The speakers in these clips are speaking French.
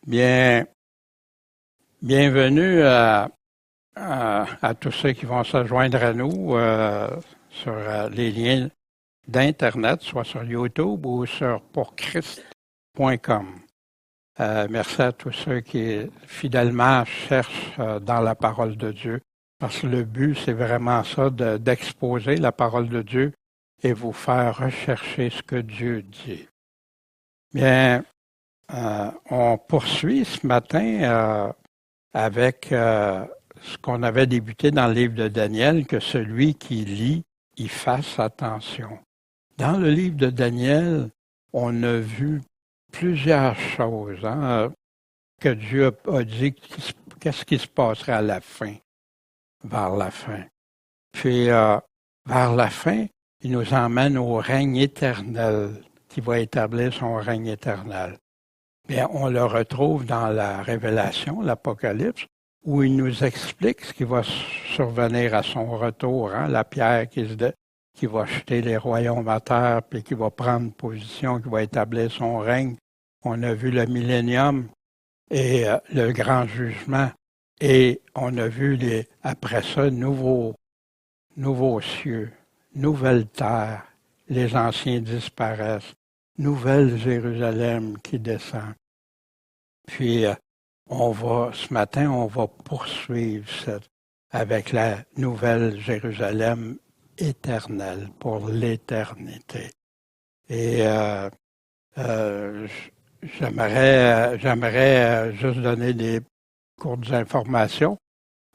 Bien, bienvenue à tous ceux qui vont se joindre à nous sur les liens d'Internet, soit sur YouTube ou sur pourchrist.com. Merci à tous ceux qui fidèlement cherchent dans la parole de Dieu, parce que le but, c'est vraiment ça, d'exposer la parole de Dieu et vous faire rechercher ce que Dieu dit. Bien, on poursuit ce matin avec ce qu'on avait débuté dans le livre de Daniel, que celui qui lit y fasse attention. Dans le livre de Daniel, on a vu plusieurs choses que Dieu a dit, qu'est-ce qui se passerait à la fin, vers la fin. Puis, vers la fin, il nous emmène au règne éternel, qui va établir son règne éternel. Bien, on le retrouve dans la Révélation, l'Apocalypse, où il nous explique ce qui va survenir à son retour, la pierre qui va jeter les royaumes à terre, puis qui va prendre position, qui va établir son règne. On a vu le millénium et le grand jugement, et on a vu après ça, nouveaux cieux, nouvelle terre, les anciens disparaissent, nouvelle Jérusalem qui descend. Puis, ce matin, on va poursuivre avec la nouvelle Jérusalem éternelle pour l'éternité. Et j'aimerais juste donner des courtes informations.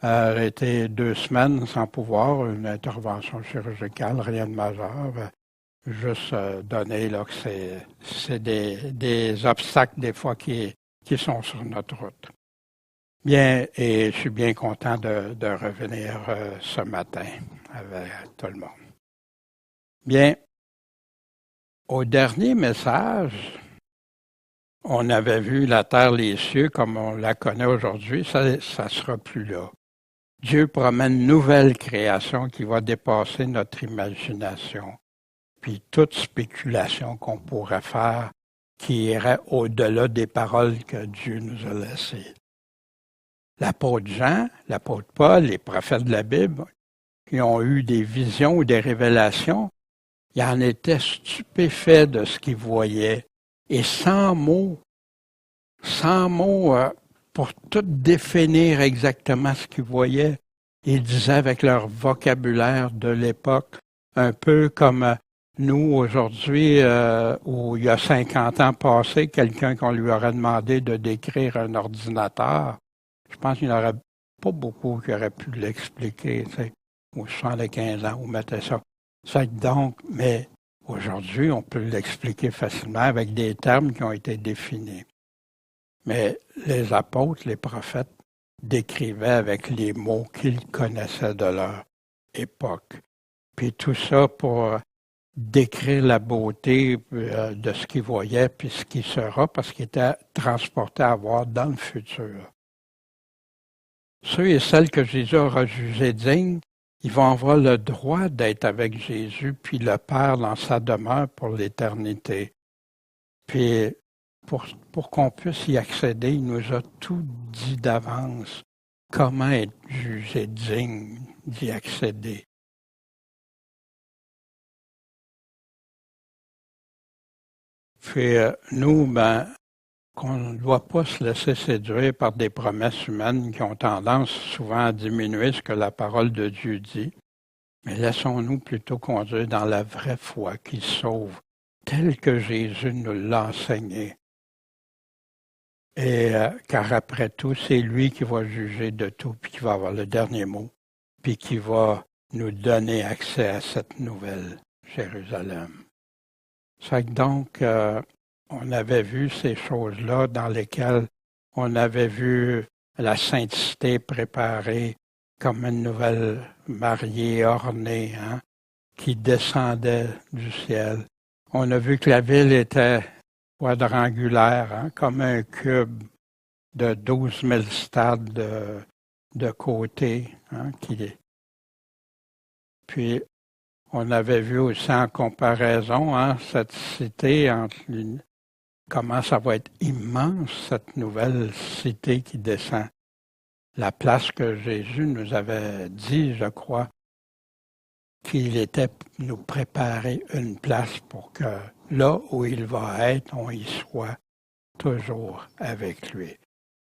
J'ai été 2 semaines sans pouvoir, une intervention chirurgicale, rien de majeur. Juste donner là, que c'est des obstacles des fois qui sont sur notre route. Bien, et je suis bien content de revenir ce matin avec tout le monde. Bien, au dernier message, on avait vu la terre, les cieux comme on la connaît aujourd'hui, ça ne sera plus là. Dieu promet une nouvelle création qui va dépasser notre imagination, puis toute spéculation qu'on pourrait faire qui irait au-delà des paroles que Dieu nous a laissées. L'apôtre Jean, l'apôtre Paul, les prophètes de la Bible, qui ont eu des visions ou des révélations, ils en étaient stupéfaits de ce qu'ils voyaient. Et sans mots pour tout définir exactement ce qu'ils voyaient, ils disaient avec leur vocabulaire de l'époque, un peu comme nous, aujourd'hui, où il y a 50 ans passés, quelqu'un qu'on lui aurait demandé de décrire un ordinateur, je pense qu'il n'y en aurait pas beaucoup qui auraient pu l'expliquer, tu sais, ou 75 ans, où mettait ça. Donc, mais aujourd'hui, on peut l'expliquer facilement avec des termes qui ont été définis. Mais les apôtres, les prophètes, décrivaient avec les mots qu'ils connaissaient de leur époque. Puis tout ça pour décrire la beauté de ce qu'ils voyaient, puis ce qui sera, parce qu'il était transporté à voir dans le futur. Ceux et celles que Jésus aura jugés dignes, ils vont avoir le droit d'être avec Jésus, puis le Père dans sa demeure pour l'éternité. Puis, pour qu'on puisse y accéder, il nous a tout dit d'avance, comment être jugé digne d'y accéder. Puis, nous, qu'on ne doit pas se laisser séduire par des promesses humaines qui ont tendance souvent à diminuer ce que la parole de Dieu dit, mais laissons-nous plutôt conduire dans la vraie foi qui sauve, telle que Jésus nous l'a enseigné. Et car après tout, c'est lui qui va juger de tout, puis qui va avoir le dernier mot, puis qui va nous donner accès à cette nouvelle Jérusalem. C'est donc, on avait vu ces choses-là dans lesquelles on avait vu la sainteté préparée comme une nouvelle mariée ornée, qui descendait du ciel. On a vu que la ville était quadrangulaire, comme un cube de 12 000 stades de côté. Puis, on avait vu aussi en comparaison cette cité entre comment ça va être immense, cette nouvelle cité qui descend. La place que Jésus nous avait dit, je crois, qu'il était nous préparer une place pour que là où il va être, on y soit toujours avec lui.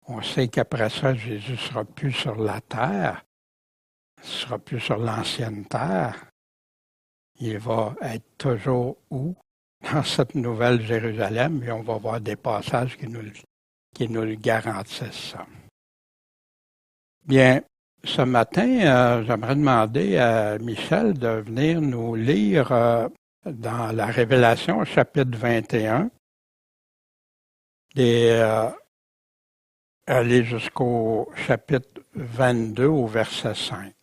On sait qu'après ça, Jésus ne sera plus sur la terre, ne sera plus sur l'ancienne terre. Il va être toujours où? Dans cette nouvelle Jérusalem, et on va voir des passages qui nous le garantissent ça. Bien, ce matin, j'aimerais demander à Michel de venir nous lire dans la Révélation, chapitre 21, et aller jusqu'au chapitre 22, au verset 5.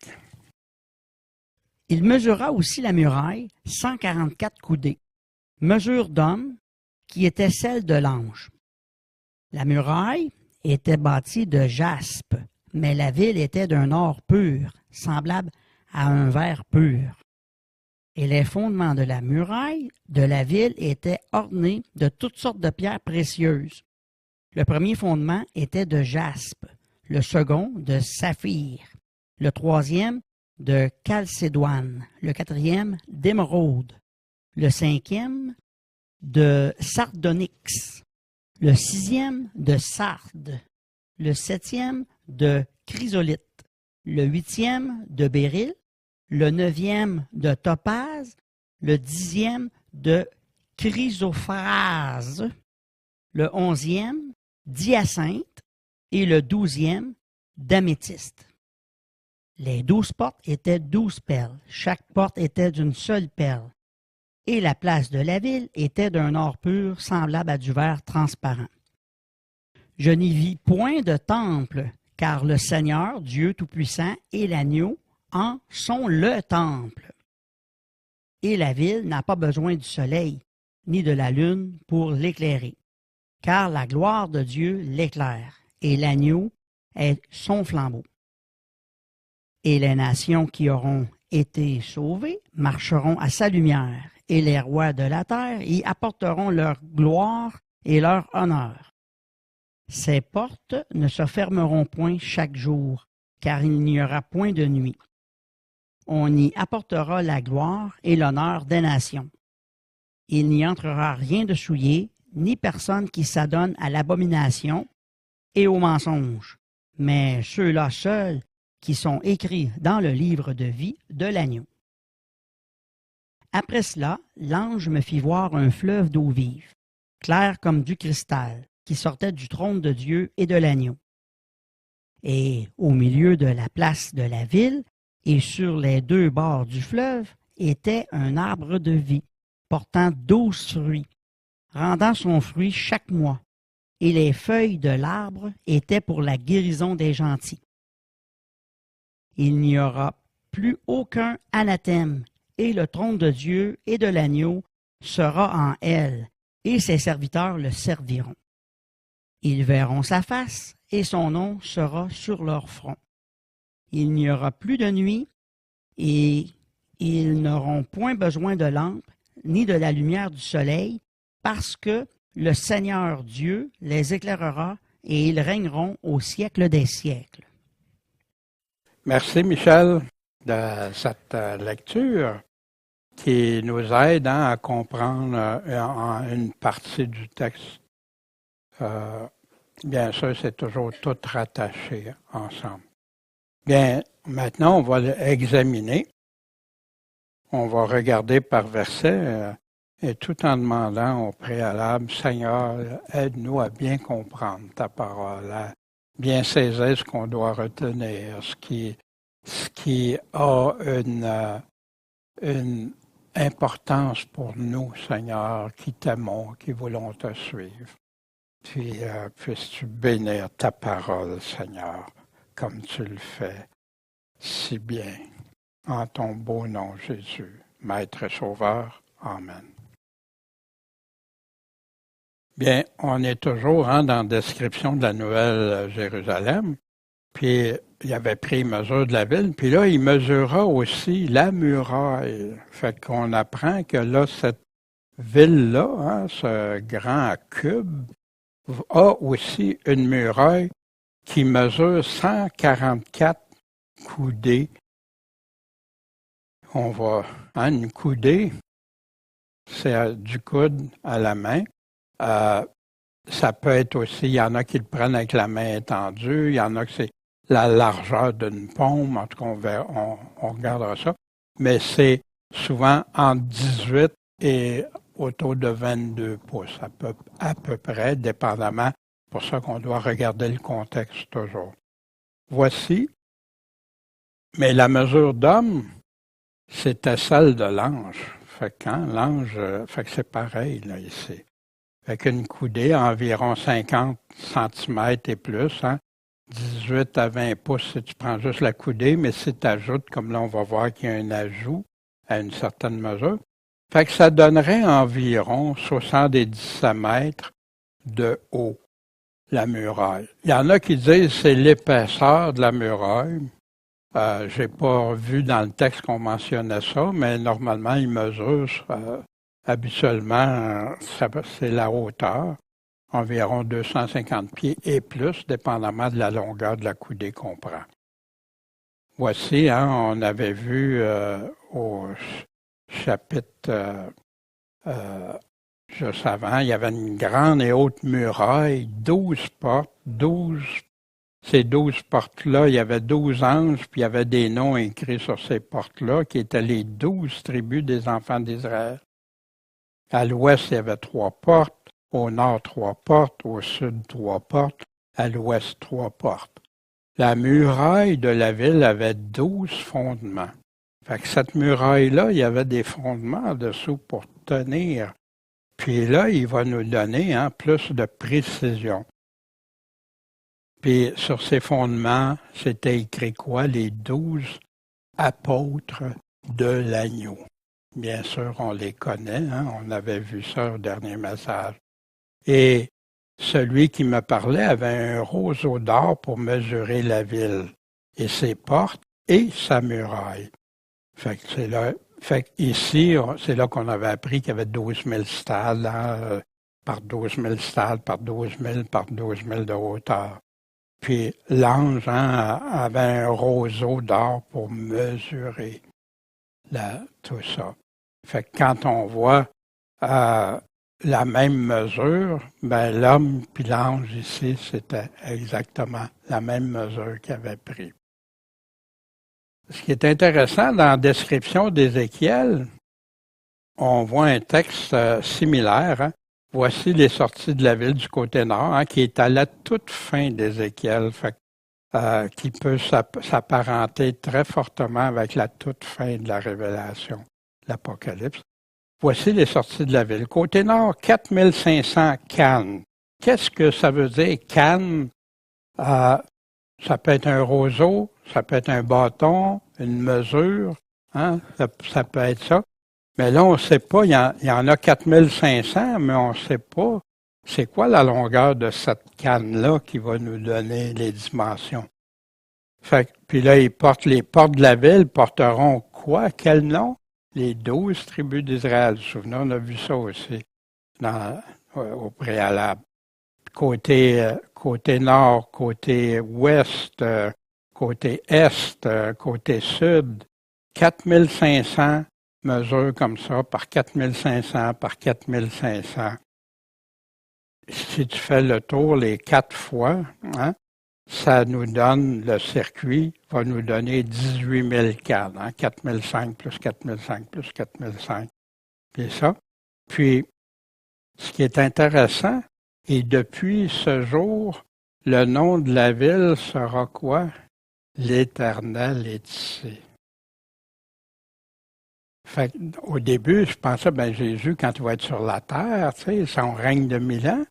Il mesura aussi la muraille 144 coudées, mesure d'homme, qui était celle de l'ange. La muraille était bâtie de jaspe, mais la ville était d'un or pur, semblable à un verre pur. Et les fondements de la muraille de la ville étaient ornés de toutes sortes de pierres précieuses. Le premier fondement était de jaspe, le second de saphir, le troisième de chalcédoine, le quatrième d'émeraude, le cinquième de sardonyx, le sixième de sarde, le septième de chrysolite, le huitième de béryl, le neuvième de topaze, le dixième de chrysophrase, le onzième d'hyacinthe et le 12e d'améthyste. Les 12 portes étaient 12 perles, chaque porte était d'une seule perle, et la place de la ville était d'un or pur semblable à du verre transparent. Je n'y vis point de temple, car le Seigneur, Dieu Tout-Puissant, et l'agneau en sont le temple. Et la ville n'a pas besoin du soleil, ni de la lune pour l'éclairer, car la gloire de Dieu l'éclaire, et l'agneau est son flambeau. Et les nations qui auront été sauvées marcheront à sa lumière, et les rois de la terre y apporteront leur gloire et leur honneur. Ces portes ne se fermeront point chaque jour, car il n'y aura point de nuit. On y apportera la gloire et l'honneur des nations. Il n'y entrera rien de souillé, ni personne qui s'adonne à l'abomination et au mensonge, mais ceux-là seuls qui sont écrits dans le livre de vie de l'agneau. Après cela, l'ange me fit voir un fleuve d'eau vive, clair comme du cristal, qui sortait du trône de Dieu et de l'agneau. Et au milieu de la place de la ville, et sur les deux bords du fleuve, était un arbre de vie, portant 12 fruits, rendant son fruit chaque mois, et les feuilles de l'arbre étaient pour la guérison des gentils. Il n'y aura plus aucun anathème, et le trône de Dieu et de l'agneau sera en elle, et ses serviteurs le serviront. Ils verront sa face, et son nom sera sur leur front. Il n'y aura plus de nuit, et ils n'auront point besoin de lampe, ni de la lumière du soleil, parce que le Seigneur Dieu les éclairera, et ils régneront au siècle des siècles. Merci, Michel, de cette lecture qui nous aide à comprendre une partie du texte. Bien sûr, c'est toujours tout rattaché ensemble. Bien, maintenant, on va l'examiner. On va regarder par verset et tout en demandant au préalable, Seigneur, aide-nous à bien comprendre ta parole, à bien saisir ce qu'on doit retenir, ce qui a une importance pour nous, Seigneur, qui t'aimons, qui voulons te suivre. Puis puisses-tu bénir ta parole, Seigneur, comme tu le fais si bien. En ton beau nom, Jésus, Maître et Sauveur. Amen. Bien, on est toujours dans la description de la Nouvelle Jérusalem. Puis, il avait pris mesure de la ville. Puis là, il mesura aussi la muraille. Fait qu'on apprend que là, cette ville-là, hein, ce grand cube, a aussi une muraille qui mesure 144 coudées. On voit, hein, une coudée, c'est du coude à la main. Ça peut être aussi, il y en a qui le prennent avec la main étendue, il y en a que c'est la largeur d'une paume, en tout cas on regardera ça, mais c'est souvent entre 18 et autour de 22 pouces, à peu près, dépendamment, pour ça qu'on doit regarder le contexte toujours. Voici, mais la mesure d'homme, c'était celle de l'ange. Fait que hein, l'ange, fait que c'est pareil là ici. Avec une coudée environ 50 centimètres et plus, hein, 18 à 20 pouces si tu prends juste la coudée, mais si tu ajoutes, comme là on va voir qu'il y a un ajout à une certaine mesure, fait que ça donnerait environ 70 mètres de haut, la muraille. Il y en a qui disent que c'est l'épaisseur de la muraille. J'ai pas vu dans le texte qu'on mentionnait ça, mais normalement, il mesure habituellement, c'est la hauteur, environ 250 pieds et plus, dépendamment de la longueur de la coudée qu'on prend. Voici, hein, on avait vu au chapitre juste avant, il y avait une grande et haute muraille, 12 portes, ces 12 portes-là, il y avait 12 anges, puis il y avait des noms écrits sur ces portes-là, qui étaient les 12 tribus des enfants d'Israël. À l'ouest, il y avait 3 portes, au nord, 3 portes, au sud, 3 portes, à l'ouest, 3 portes. La muraille de la ville avait 12 fondements. Fait que cette muraille-là, il y avait des fondements en dessous pour tenir. Puis là, il va nous donner plus de précision. Puis sur ces fondements, c'était écrit quoi? Les 12 apôtres de l'agneau. Bien sûr, on les connaît, hein? On avait vu ça au dernier message. Et celui qui me parlait avait un roseau d'or pour mesurer la ville, et ses portes et sa muraille. Fait que c'est là, ici, c'est là qu'on avait appris qu'il y avait 12 000 stades, hein, par 12 000 stades, par 12 000, par 12 000 de hauteur. Puis l'ange avait un roseau d'or pour mesurer tout ça. Fait que quand on voit la même mesure, ben l'homme puis l'ange ici, c'était exactement la même mesure qu'il avait pris. Ce qui est intéressant dans la description d'Ézéchiel, on voit un texte similaire. Hein? Voici les sorties de la ville du côté nord, hein, qui est à la toute fin d'Ézéchiel, qui peut s'apparenter très fortement avec la toute fin de la Révélation, l'Apocalypse. Voici les sorties de la ville. Côté nord, 4500 cannes. Qu'est-ce que ça veut dire, canne? Ça peut être un roseau, ça peut être un bâton, une mesure, hein? Ça peut être ça. Mais là, on ne sait pas, il y en a 4500, mais on ne sait pas c'est quoi la longueur de cette canne-là qui va nous donner les dimensions. Puis là, les portes de la ville porteront quoi? Quel nom? Les 12 tribus d'Israël. Souvenez, on a vu ça aussi au préalable. Côté nord, côté ouest, côté est, côté sud, 4500 mesures comme ça, par 4500, par 4500. Si tu fais le tour les 4 fois, hein, ça nous donne, le circuit va nous donner 18 000 cannes, hein, 4005 plus 4005 plus 4005. Puis ça. Puis, ce qui est intéressant, et depuis ce jour, le nom de la ville sera quoi? L'Éternel est ici. Fait au début, je pensais, Jésus, quand il va être sur la terre, tu sais, son règne de 1000 ans.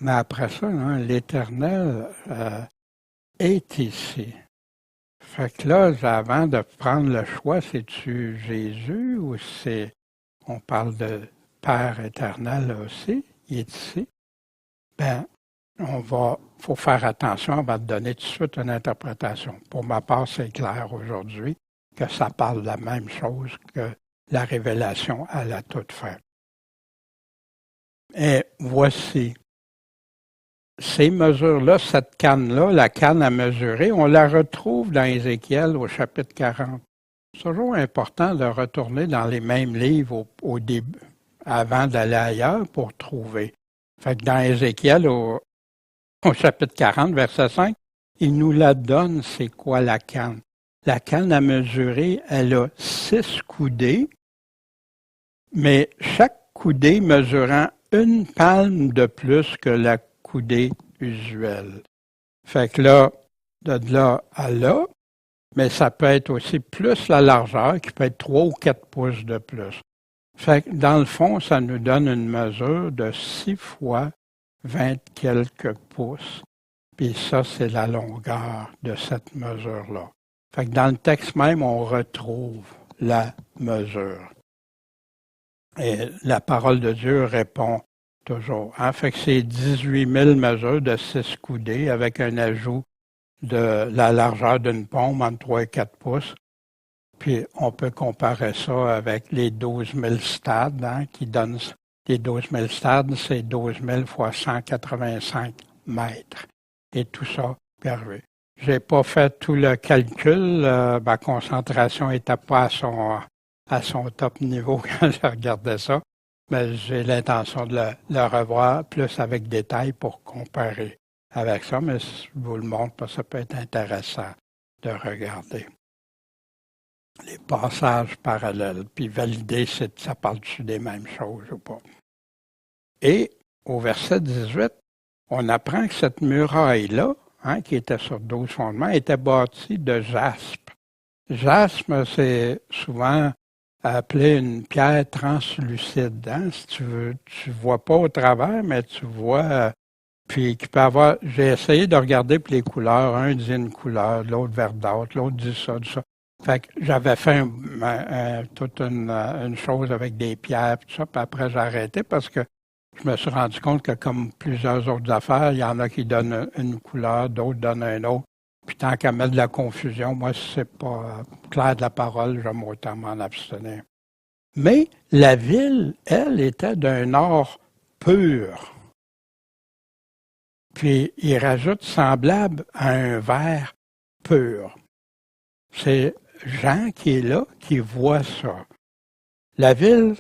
Mais après ça, hein, l'Éternel est ici. Fait que là, avant de prendre le choix, c'est-tu Jésus ou on parle de Père éternel aussi, il est ici? Faut faire attention, on va te donner tout de suite une interprétation. Pour ma part, c'est clair aujourd'hui que ça parle de la même chose que la révélation à la toute fin. Et voici. Ces mesures-là, cette canne-là, la canne à mesurer, on la retrouve dans Ézéchiel au chapitre 40. C'est toujours important de retourner dans les mêmes livres au début, avant d'aller ailleurs pour trouver. Fait que dans Ézéchiel, au chapitre 40, verset 5, il nous la donne, c'est quoi la canne? La canne à mesurer, elle a 6 coudées, mais chaque coudée mesurant une palme de plus que la coudée usuelle. Fait que là, de là à là, mais ça peut être aussi plus la largeur, qui peut être 3 ou 4 pouces de plus. Fait que dans le fond, ça nous donne une mesure de 6 fois 20 quelques pouces. Puis ça, c'est la longueur de cette mesure-là. Fait que dans le texte même, on retrouve la mesure. Et la parole de Dieu répond toujours. Hein? Fait que c'est 18 000 mesures de 6 coudées avec un ajout de la largeur d'une paume entre 3 et 4 pouces. Puis on peut comparer ça avec les 12 000 stades, hein, qui donnent les 12 000 stades, c'est 12 000 fois 185 mètres. Et tout ça perdu. J'ai pas fait tout le calcul, ma concentration n'était pas à son top niveau quand je regardais ça, mais j'ai l'intention de le revoir plus avec détail pour comparer avec ça, mais je vous le montre parce que ça peut être intéressant de regarder les passages parallèles, puis valider si ça parle-tu des mêmes choses ou pas. Et au verset 18, on apprend que cette muraille-là, hein, qui était sur 12 fondements, était bâtie de jaspe. Jaspe, c'est souvent appelé une pierre translucide. Hein? Si tu vois pas au travers, mais tu vois, puis qui peut avoir, j'ai essayé de regarder pour les couleurs, un dit une couleur, l'autre verdâtre, l'autre dit ça, dit ça. Fait que j'avais fait toute une chose avec des pierres, tout ça, puis après j'ai arrêté parce que je me suis rendu compte que comme plusieurs autres affaires, il y en a qui donnent une couleur, d'autres donnent un autre. Puis tant qu'à mettre de la confusion, moi, si c'est pas clair de la parole, j'aime autant m'en abstenir. Mais la ville, elle, était d'un or pur. Puis il rajoute semblable à un verre pur. C'est Jean qui est là, qui voit ça. La ville,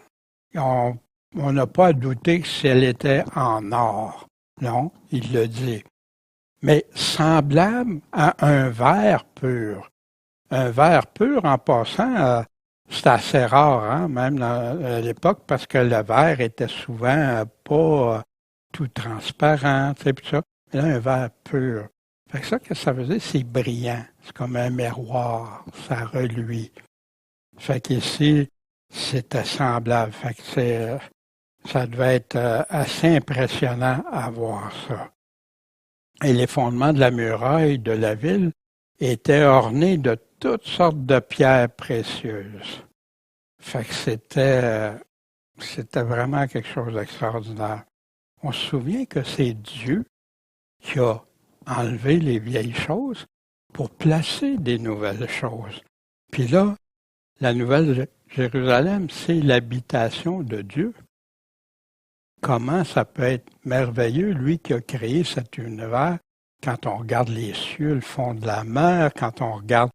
on n'a pas à douter que si elle était en or. Non, il le dit. Mais semblable à un verre pur. Un verre pur, en passant, c'est assez rare, hein, même à l'époque, parce que le verre était souvent pas tout transparent, tu sais, pis ça. Mais là, un verre pur. Fait que ça, qu'est-ce que ça veut dire? C'est brillant. C'est comme un miroir. Ça reluit. Fait qu'ici, c'était semblable. Fait que ça devait être assez impressionnant à voir ça. Et les fondements de la muraille de la ville étaient ornés de toutes sortes de pierres précieuses. Fait que c'était vraiment quelque chose d'extraordinaire. On se souvient que c'est Dieu qui a enlevé les vieilles choses pour placer des nouvelles choses. Puis là, la nouvelle Jérusalem, c'est l'habitation de Dieu. Comment ça peut être merveilleux, lui qui a créé cet univers, quand on regarde les cieux, le fond de la mer, quand on regarde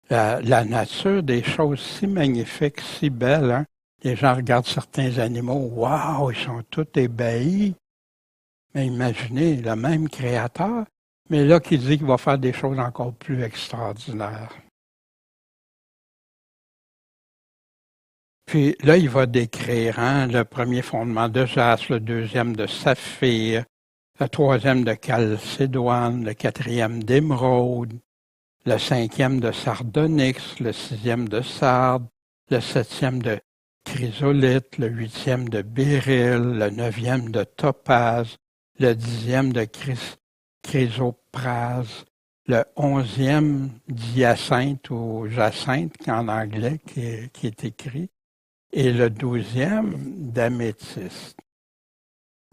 la nature, des choses si magnifiques, si belles. Hein? Les gens regardent certains animaux, waouh, ils sont tous ébahis. Mais imaginez, le même créateur, mais là qui dit qu'il va faire des choses encore plus extraordinaires. Puis là, il va décrire hein, le premier fondement de jaspe, le deuxième de saphir, le troisième de chalcédoine, le quatrième d'émeraude, le cinquième de sardonyx, le sixième de sarde, le septième de chrysolite, le huitième de béryl, le neuvième de topaze, le dixième de chrysoprase, le onzième d'hyacinthe ou jacinthe en anglais qui est écrit, et le douzième d'améthyste.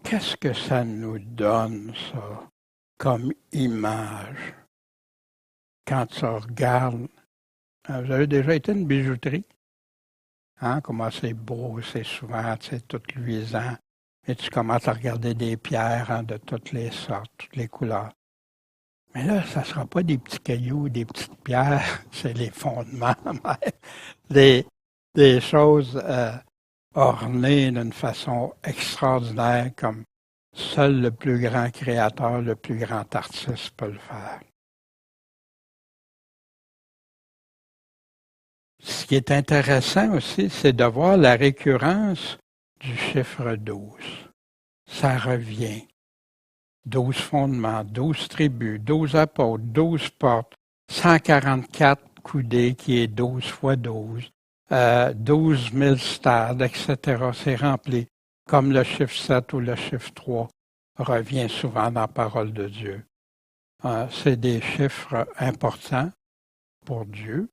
Qu'est-ce que ça nous donne, ça, comme image? Quand tu regardes, vous avez déjà été une bijouterie? Hein, comment c'est beau, c'est souvent, tout luisant. et tu commences à regarder des pierres hein, de toutes les sortes, toutes les couleurs. Mais là, ça ne sera pas des petits cailloux, des petites pierres, c'est les fondements, des choses ornées d'une façon extraordinaire comme seul le plus grand créateur, le plus grand artiste peut le faire. Ce qui est intéressant aussi, c'est de voir la récurrence du chiffre 12. Ça revient. 12 fondements, 12 tribus, 12 apôtres, 12 portes, 144 coudées qui est 12 fois 12, 12 000 stades, etc. C'est rempli. Comme le chiffre 7 ou le chiffre 3 revient souvent dans la parole de Dieu. C'est des chiffres importants pour Dieu,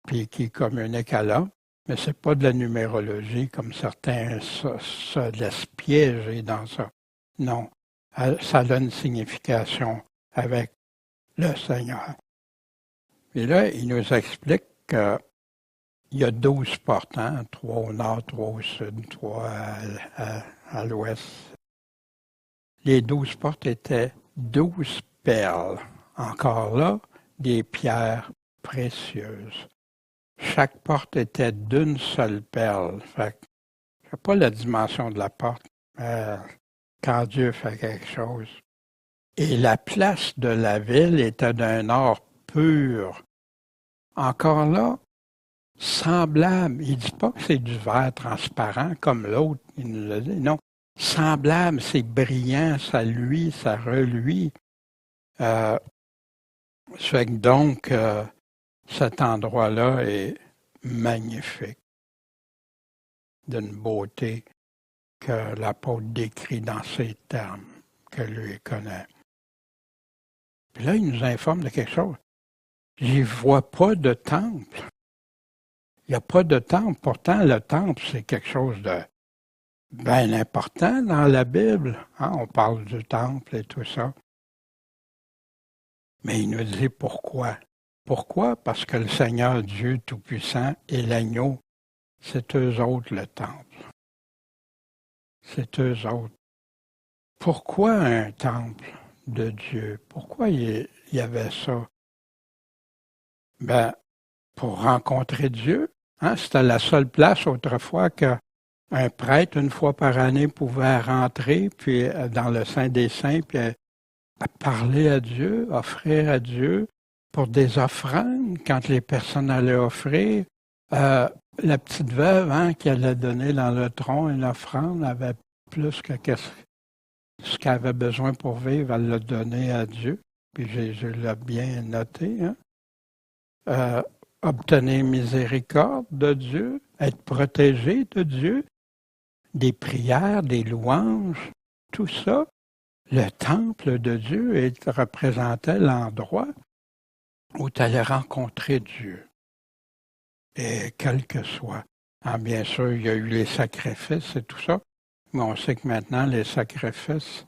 puis qui communiquent à l'homme, mais ce n'est pas de la numérologie comme certains se laissent piéger dans ça. Non, ça a une signification avec le Seigneur. Et là, il nous explique qu'il y a 12 portes, hein? 3 au nord, 3 au sud, 3 à l'ouest. Les 12 portes étaient 12 perles. Encore là, des pierres précieuses. Chaque porte était d'une seule perle. Fait que, je ne sais pas la dimension de la porte, mais quand Dieu fait quelque chose. Et la place de la ville était d'un or pur. Encore là, semblable. Il ne dit pas que c'est du verre transparent comme l'autre, il nous l'a dit. Non, semblable, c'est brillant, ça luit, ça reluit. Fait que donc, cet endroit-là est magnifique, d'une beauté que l'apôtre décrit dans ces termes que lui connaît. Puis là, il nous informe de quelque chose. J'y vois pas de temple. Il n'y a pas de temple. Pourtant, le temple, c'est quelque chose de bien important dans la Bible. Hein? On parle du temple et tout ça. Mais il nous dit pourquoi. Pourquoi? Parce que le Seigneur Dieu Tout-Puissant et l'agneau, c'est eux autres le temple. C'est eux autres. Pourquoi un temple de Dieu? Pourquoi il y avait ça? Ben, pour rencontrer Dieu. Hein? C'était la seule place autrefois qu'un prêtre, une fois par année, pouvait rentrer puis dans le Saint des Saints, puis parler à Dieu, offrir à Dieu pour des offrandes, quand les personnes allaient offrir. La petite veuve hein, qui allait donner dans le tronc une offrande avait plus que ce qu'elle avait besoin pour vivre, elle l'a donné à Dieu. Puis Jésus l'a bien noté. Hein. Obtenir miséricorde de Dieu, être protégé de Dieu, des prières, des louanges, tout ça. Le temple de Dieu représentait l'endroit où tu allais rencontrer Dieu. Et quel que soit. Ah, bien sûr, il y a eu les sacrifices et tout ça, mais on sait que maintenant, les sacrifices,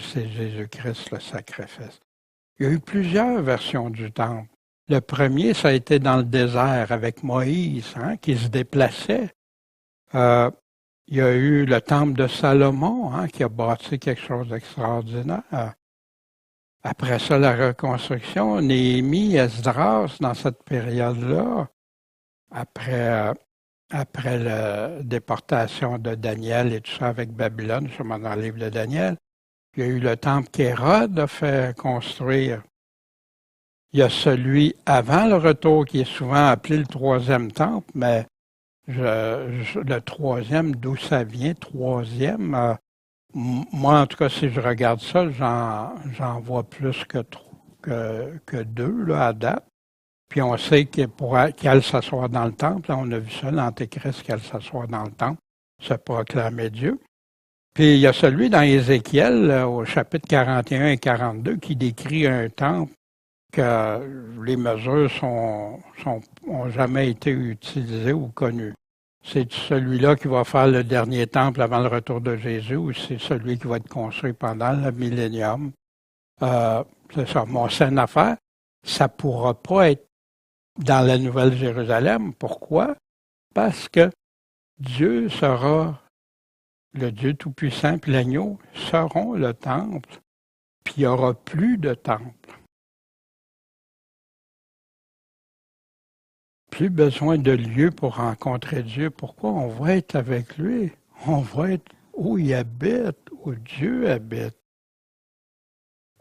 c'est Jésus-Christ le sacrifice. Il y a eu plusieurs versions du temple. Le premier, ça a été dans le désert avec Moïse, hein, qui se déplaçait. Il y a eu le temple de Salomon, hein, qui a bâti quelque chose d'extraordinaire. Après ça, la reconstruction, Néhémie, Esdras, dans cette période-là, après la déportation de Daniel et tout ça avec Babylone, justement dans le livre de Daniel, il y a eu le temple qu'Hérode a fait construire. Il y a celui avant le retour qui est souvent appelé le troisième temple, mais le troisième, d'où ça vient, troisième, moi en tout cas si je regarde ça, j'en vois plus que deux là, à date. Puis on sait qu'elle s'asseoir dans le temple, on a vu ça, l'Antéchrist qu'elle s'asseoir dans le temple, se proclamer Dieu. Puis il y a celui dans Ézéchiel, au chapitre 41 et 42, qui décrit un temple que les mesures ont jamais été utilisées ou connues. C'est celui-là qui va faire le dernier temple avant le retour de Jésus ou c'est celui qui va être construit pendant le millénium? C'est ça. Mon c'est une affaire. Ça ne pourra pas être dans la Nouvelle Jérusalem. Pourquoi? Parce que Dieu sera le Dieu Tout-Puissant et l'agneau seront le temple, puis il n'y aura plus de temple. Plus besoin de lieu pour rencontrer Dieu. Pourquoi? On va être avec lui. On va être où il habite, où Dieu habite.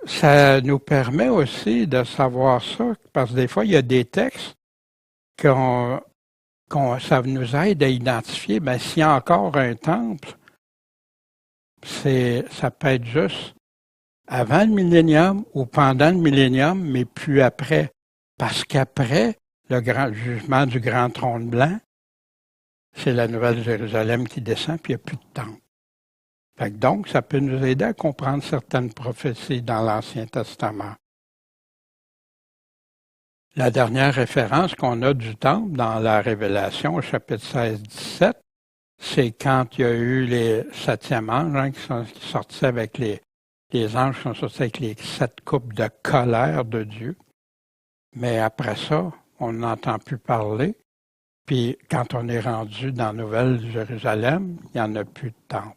Ça nous permet aussi de savoir ça, parce que des fois, il y a des textes ça nous aide à identifier, mais s'il y a encore un temple, ça peut être juste avant le millénium ou pendant le millénium, mais plus après. Parce qu'après le grand jugement du grand trône blanc, c'est la Nouvelle Jérusalem qui descend, puis il n'y a plus de temple. Fait que donc, ça peut nous aider à comprendre certaines prophéties dans l'Ancien Testament. La dernière référence qu'on a du temple dans la Révélation, au chapitre 16-17, c'est quand il y a eu les 7e anges qui sortaient avec les anges qui sont sortis avec les 7 coupes de colère de Dieu. Mais après ça, on n'entend plus parler. Puis quand on est rendu dans Nouvelle Jérusalem, il n'y en a plus de temple.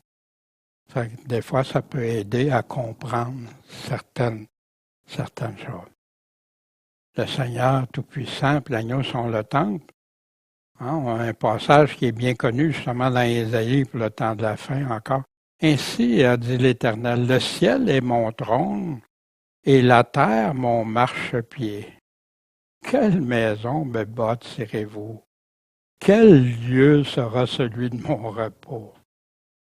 Des fois, ça peut aider à comprendre certaines choses. Le Seigneur Tout-Puissant et l'agneau sont le temple. Hein, on a un passage qui est bien connu justement dans Ésaïe pour le temps de la fin encore. Ainsi a dit l'Éternel, le ciel est mon trône et la terre mon marchepied. Quelle maison me bâtirez-vous? Quel lieu sera celui de mon repos?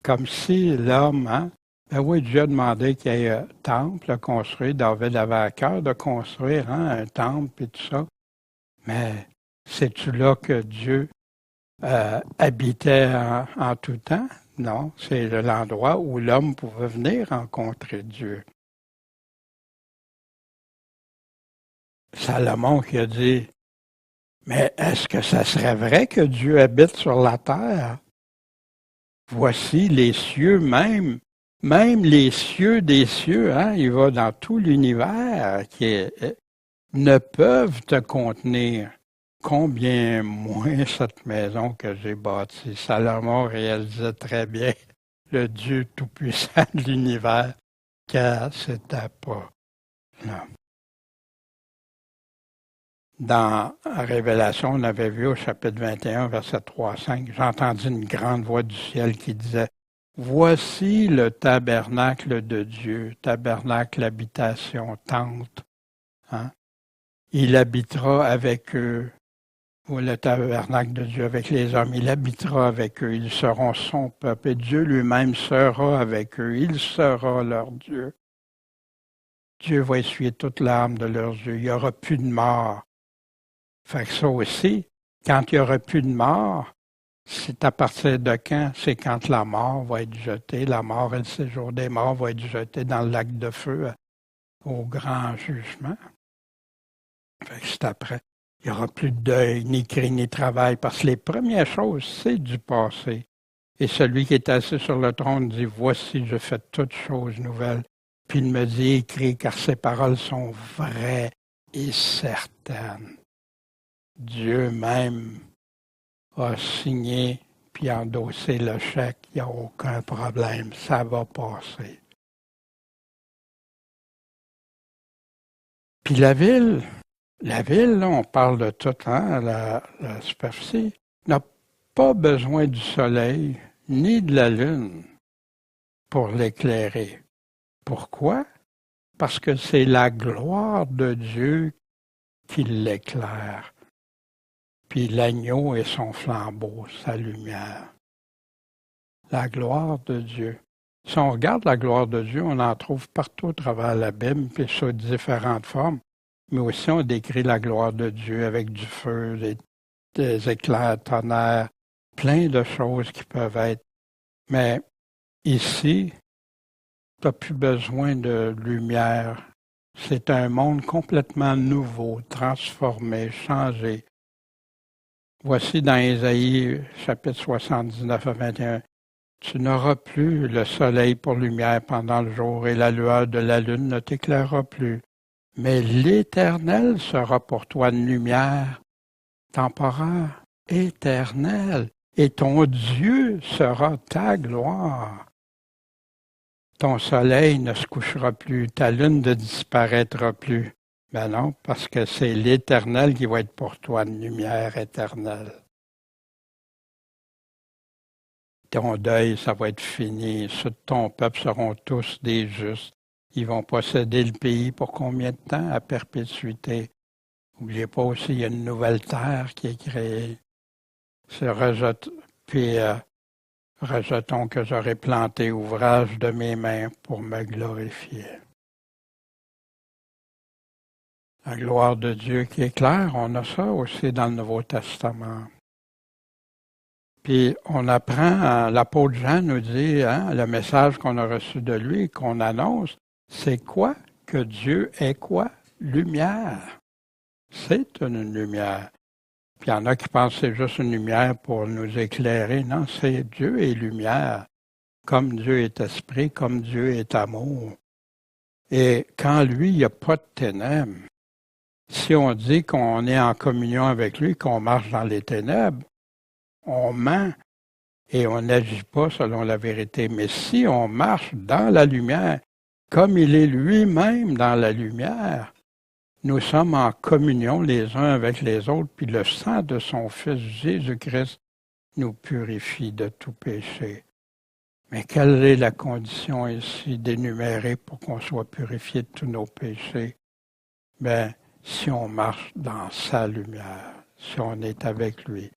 Comme si l'homme, ben oui, Dieu a demandé qu'il y ait un temple construit. David avait à cœur de construire un temple et tout ça. Mais c'est-tu là que Dieu habitait en tout temps? Non, c'est l'endroit où l'homme pouvait venir rencontrer Dieu. Salomon qui a dit, mais est-ce que ça serait vrai que Dieu habite sur la terre? Voici les cieux même les cieux des cieux, il va dans tout l'univers ne peuvent te contenir. Combien moins cette maison que j'ai bâtie. Salomon réalisait très bien le Dieu tout-puissant de l'univers, car c'était pas là. Dans Révélation, on avait vu au chapitre 21, verset 3-5, j'ai entendu une grande voix du ciel qui disait, « Voici le tabernacle de Dieu, tabernacle, habitation, tente. Il habitera avec eux, ou le tabernacle de Dieu avec les hommes, il habitera avec eux, ils seront son peuple, et Dieu lui-même sera avec eux, il sera leur Dieu. Dieu va essuyer toute l'âme de leurs yeux, il n'y aura plus de mort. » Fait que ça aussi, quand il n'y aura plus de mort, c'est à partir de quand? C'est quand la mort va être jetée, la mort et le séjour des morts va être jeté dans le lac de feu au grand jugement. Fait que c'est après. Il n'y aura plus de deuil, ni cri, ni travail, parce que les premières choses, c'est du passé. Et celui qui est assis sur le trône dit, « Voici, je fais toutes choses nouvelles. » Puis il me dit, « Écris, car ces paroles sont vraies et certaines. » Dieu même a signé puis endossé le chèque, il n'y a aucun problème, ça va passer. Puis la ville, là, on parle de tout, la superficie, n'a pas besoin du soleil ni de la lune pour l'éclairer. Pourquoi? Parce que c'est la gloire de Dieu qui l'éclaire. Puis l'agneau et son flambeau, sa lumière. La gloire de Dieu. Si on regarde la gloire de Dieu, on en trouve partout à travers la Bible, puis sous différentes formes. Mais aussi, on décrit la gloire de Dieu avec du feu, des éclairs, tonnerres, plein de choses qui peuvent être. Mais ici, tu n'as plus besoin de lumière. C'est un monde complètement nouveau, transformé, changé. Voici dans Ésaïe, chapitre 79 à 21, « Tu n'auras plus le soleil pour lumière pendant le jour, et la lueur de la lune ne t'éclairera plus. Mais l'Éternel sera pour toi une lumière temporaire, éternelle. » et ton Dieu sera ta gloire. Ton soleil ne se couchera plus, ta lune ne disparaîtra plus. Ben non, parce que c'est l'Éternel qui va être pour toi une lumière éternelle. Ton deuil, ça va être fini. Ceux de ton peuple seront tous des justes. Ils vont posséder le pays pour combien de temps? À perpétuité. N'oubliez pas aussi, il y a une nouvelle terre qui est créée. Rejetons que j'aurai planté ouvrage de mes mains pour me glorifier. La gloire de Dieu qui est claire, on a ça aussi dans le Nouveau Testament. Puis on apprend, l'apôtre Jean nous dit, le message qu'on a reçu de lui, qu'on annonce, c'est quoi? Que Dieu est quoi? Lumière. C'est une lumière. Puis il y en a qui pensent que c'est juste une lumière pour nous éclairer. Non, c'est Dieu est lumière. Comme Dieu est esprit, comme Dieu est amour. Et quand lui, il n'y a pas de ténèbres. Si on dit qu'on est en communion avec lui, qu'on marche dans les ténèbres, on ment et on n'agit pas selon la vérité. Mais si on marche dans la lumière, comme il est lui-même dans la lumière, nous sommes en communion les uns avec les autres, puis le sang de son Fils Jésus-Christ nous purifie de tout péché. Mais quelle est la condition ici d'énumérer pour qu'on soit purifié de tous nos péchés? Bien, si on marche dans sa lumière, si on est avec lui,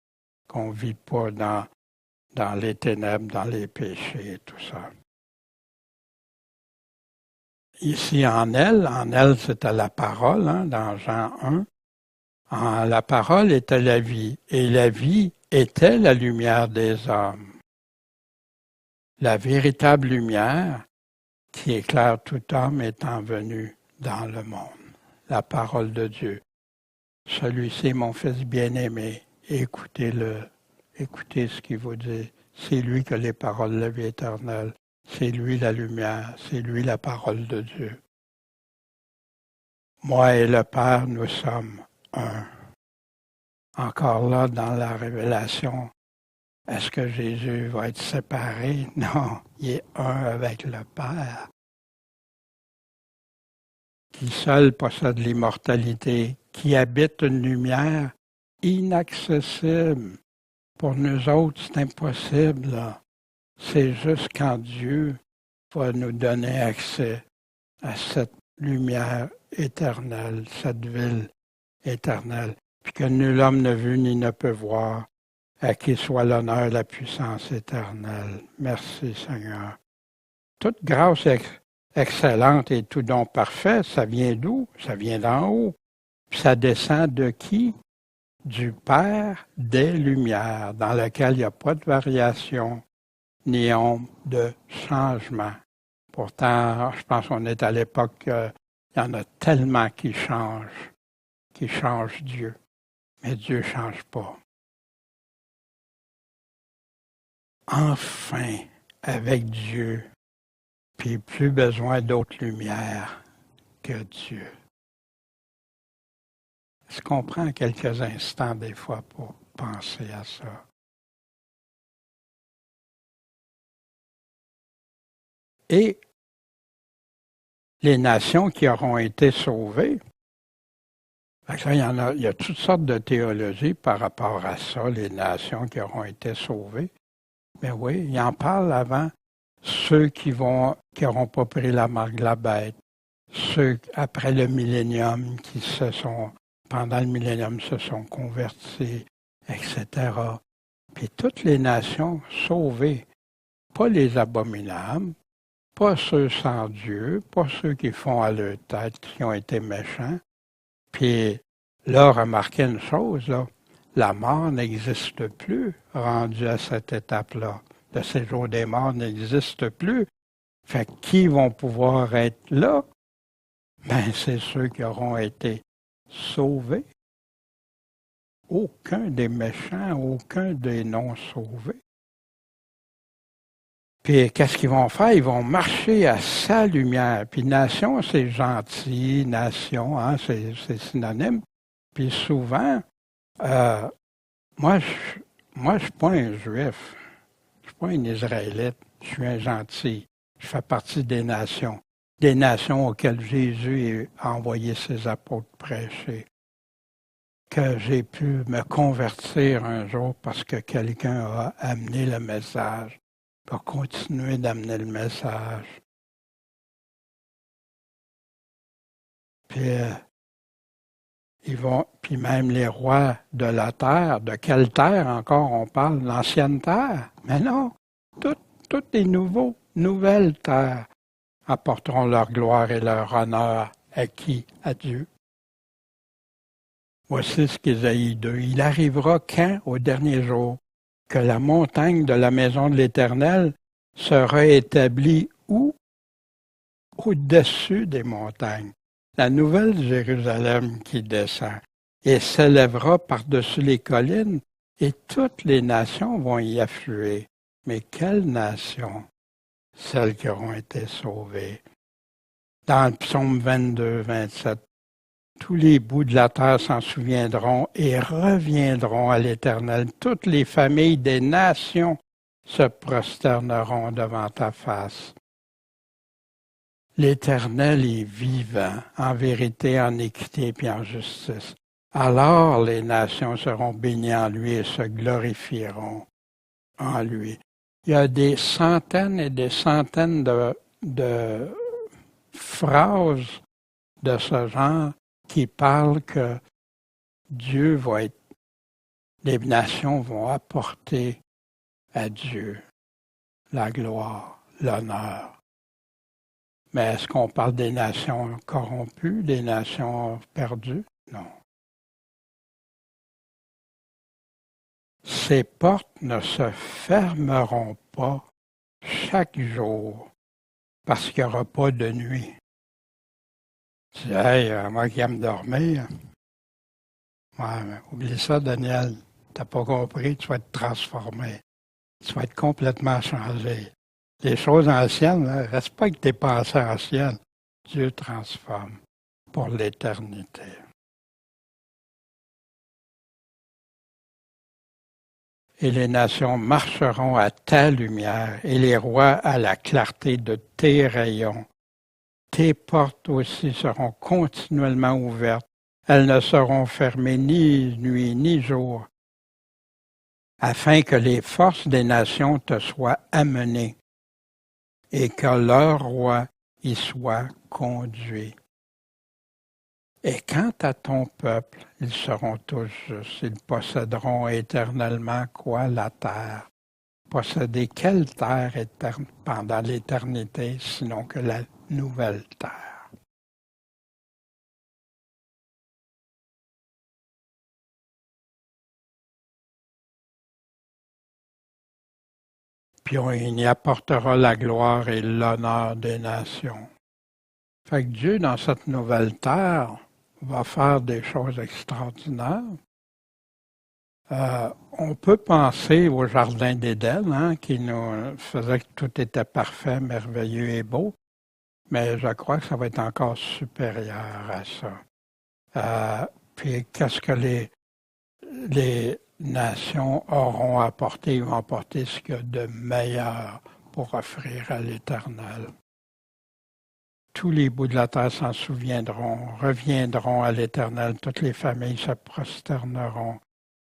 qu'on ne vit pas dans les ténèbres, dans les péchés et tout ça. Ici, en elle, c'était la parole, dans Jean 1. La parole était la vie, et la vie était la lumière des hommes. La véritable lumière qui éclaire tout homme étant venue dans le monde. La parole de Dieu. Celui-ci est mon Fils bien-aimé, écoutez-le, écoutez ce qu'il vous dit. C'est lui qui a les paroles de la vie éternelle. C'est lui la lumière, c'est lui la parole de Dieu. Moi et le Père, nous sommes un. Encore là, dans la révélation, est-ce que Jésus va être séparé? Non, il est un avec le Père. Qui seul possède l'immortalité, qui habite une lumière inaccessible. Pour nous autres, c'est impossible, là. C'est juste quand Dieu va nous donner accès à cette lumière éternelle, cette ville éternelle, puis que nul homme n'a vu ni ne peut voir, à qui soit l'honneur, la puissance éternelle. Merci Seigneur. Toute grâce excellente et tout don parfait, ça vient d'où? Ça vient d'en haut. Puis ça descend de qui? Du Père des Lumières, dans lequel il n'y a pas de variation ni ombre de changement. Pourtant, je pense qu'on est à l'époque, il y en a tellement qui changent Dieu. Mais Dieu ne change pas. Enfin, avec Dieu, puis plus besoin d'autres lumières que Dieu. Est-ce qu'on prend quelques instants des fois pour penser à ça? Et les nations qui auront été sauvées, il y a toutes sortes de théologies par rapport à ça, les nations qui auront été sauvées. Mais oui, il en parle avant. Ceux qui n'auront pas pris la marque de la bête, ceux après le millénium pendant le millénium se sont convertis, etc. Puis toutes les nations sauvées, pas les abominables, pas ceux sans Dieu, pas ceux qui font à leur tête, qui ont été méchants. Puis là, remarquez une chose, là, la mort n'existe plus rendue à cette étape-là. Le séjour des morts n'existe plus. Fait que qui vont pouvoir être là? Ben, c'est ceux qui auront été sauvés. Aucun des méchants, aucun des non-sauvés. Puis qu'est-ce qu'ils vont faire? Ils vont marcher à sa lumière. Puis nation, c'est gentil, nation, c'est synonyme. Puis souvent, moi, moi, je ne suis pas un Juif. Je ne suis pas un Israélite. Je suis un gentil. Je fais partie des nations auxquelles Jésus a envoyé ses apôtres prêcher. Que j'ai pu me convertir un jour parce que quelqu'un a amené le message, pour continuer d'amener le message. Puis, puis même les rois de la terre, de quelle terre encore on parle? L'ancienne terre? Mais non, toutes les nouvelles terres apporteront leur gloire et leur honneur à qui? À Dieu. Voici ce qu'Ésaïe 2. Il arrivera quand, au dernier jour, que la montagne de la maison de l'Éternel sera établie où? Au-dessus des montagnes. La nouvelle Jérusalem qui descend et s'élèvera par-dessus les collines, et toutes les nations vont y affluer. Mais quelles nations? Celles qui auront été sauvées. Dans le psaume 22, 27, tous les bouts de la terre s'en souviendront et reviendront à l'Éternel. Toutes les familles des nations se prosterneront devant ta face. L'Éternel est vivant, en vérité, en équité et en justice. Alors les nations seront bénies en lui et se glorifieront en lui. Il y a des centaines et des centaines de phrases de ce genre qui parlent que Dieu va être, les nations vont apporter à Dieu la gloire, l'honneur. Mais est-ce qu'on parle des nations corrompues, des nations perdues? Non. Ces portes ne se fermeront pas chaque jour parce qu'il n'y aura pas de nuit. Tu dis, hey, moi qui aime dormir. Ouais, mais oublie ça, Daniel. Tu n'as pas compris, tu vas être transformé. Tu vas être complètement changé. Les choses anciennes, respecte tes pensées anciennes. Dieu transforme pour l'éternité. Et les nations marcheront à ta lumière, et les rois à la clarté de tes rayons. Tes portes aussi seront continuellement ouvertes. Elles ne seront fermées ni nuit ni jour, afin que les forces des nations te soient amenées et que leur roi y soit conduit. Et quant à ton peuple, ils seront tous justes. Ils posséderont éternellement quoi? La terre. Posséder quelle terre pendant l'éternité, sinon que la nouvelle terre? Puis il y apportera la gloire et l'honneur des nations. Fait que Dieu, dans cette nouvelle terre, va faire des choses extraordinaires. On peut penser au Jardin d'Éden, qui nous faisait que tout était parfait, merveilleux et beau, mais je crois que ça va être encore supérieur à ça. Puis qu'est-ce que les nations auront apporté? Ils vont apporter ce qu'il y a de meilleur pour offrir à l'Éternel. Tous les bouts de la terre s'en souviendront, reviendront à l'Éternel, toutes les familles se prosterneront.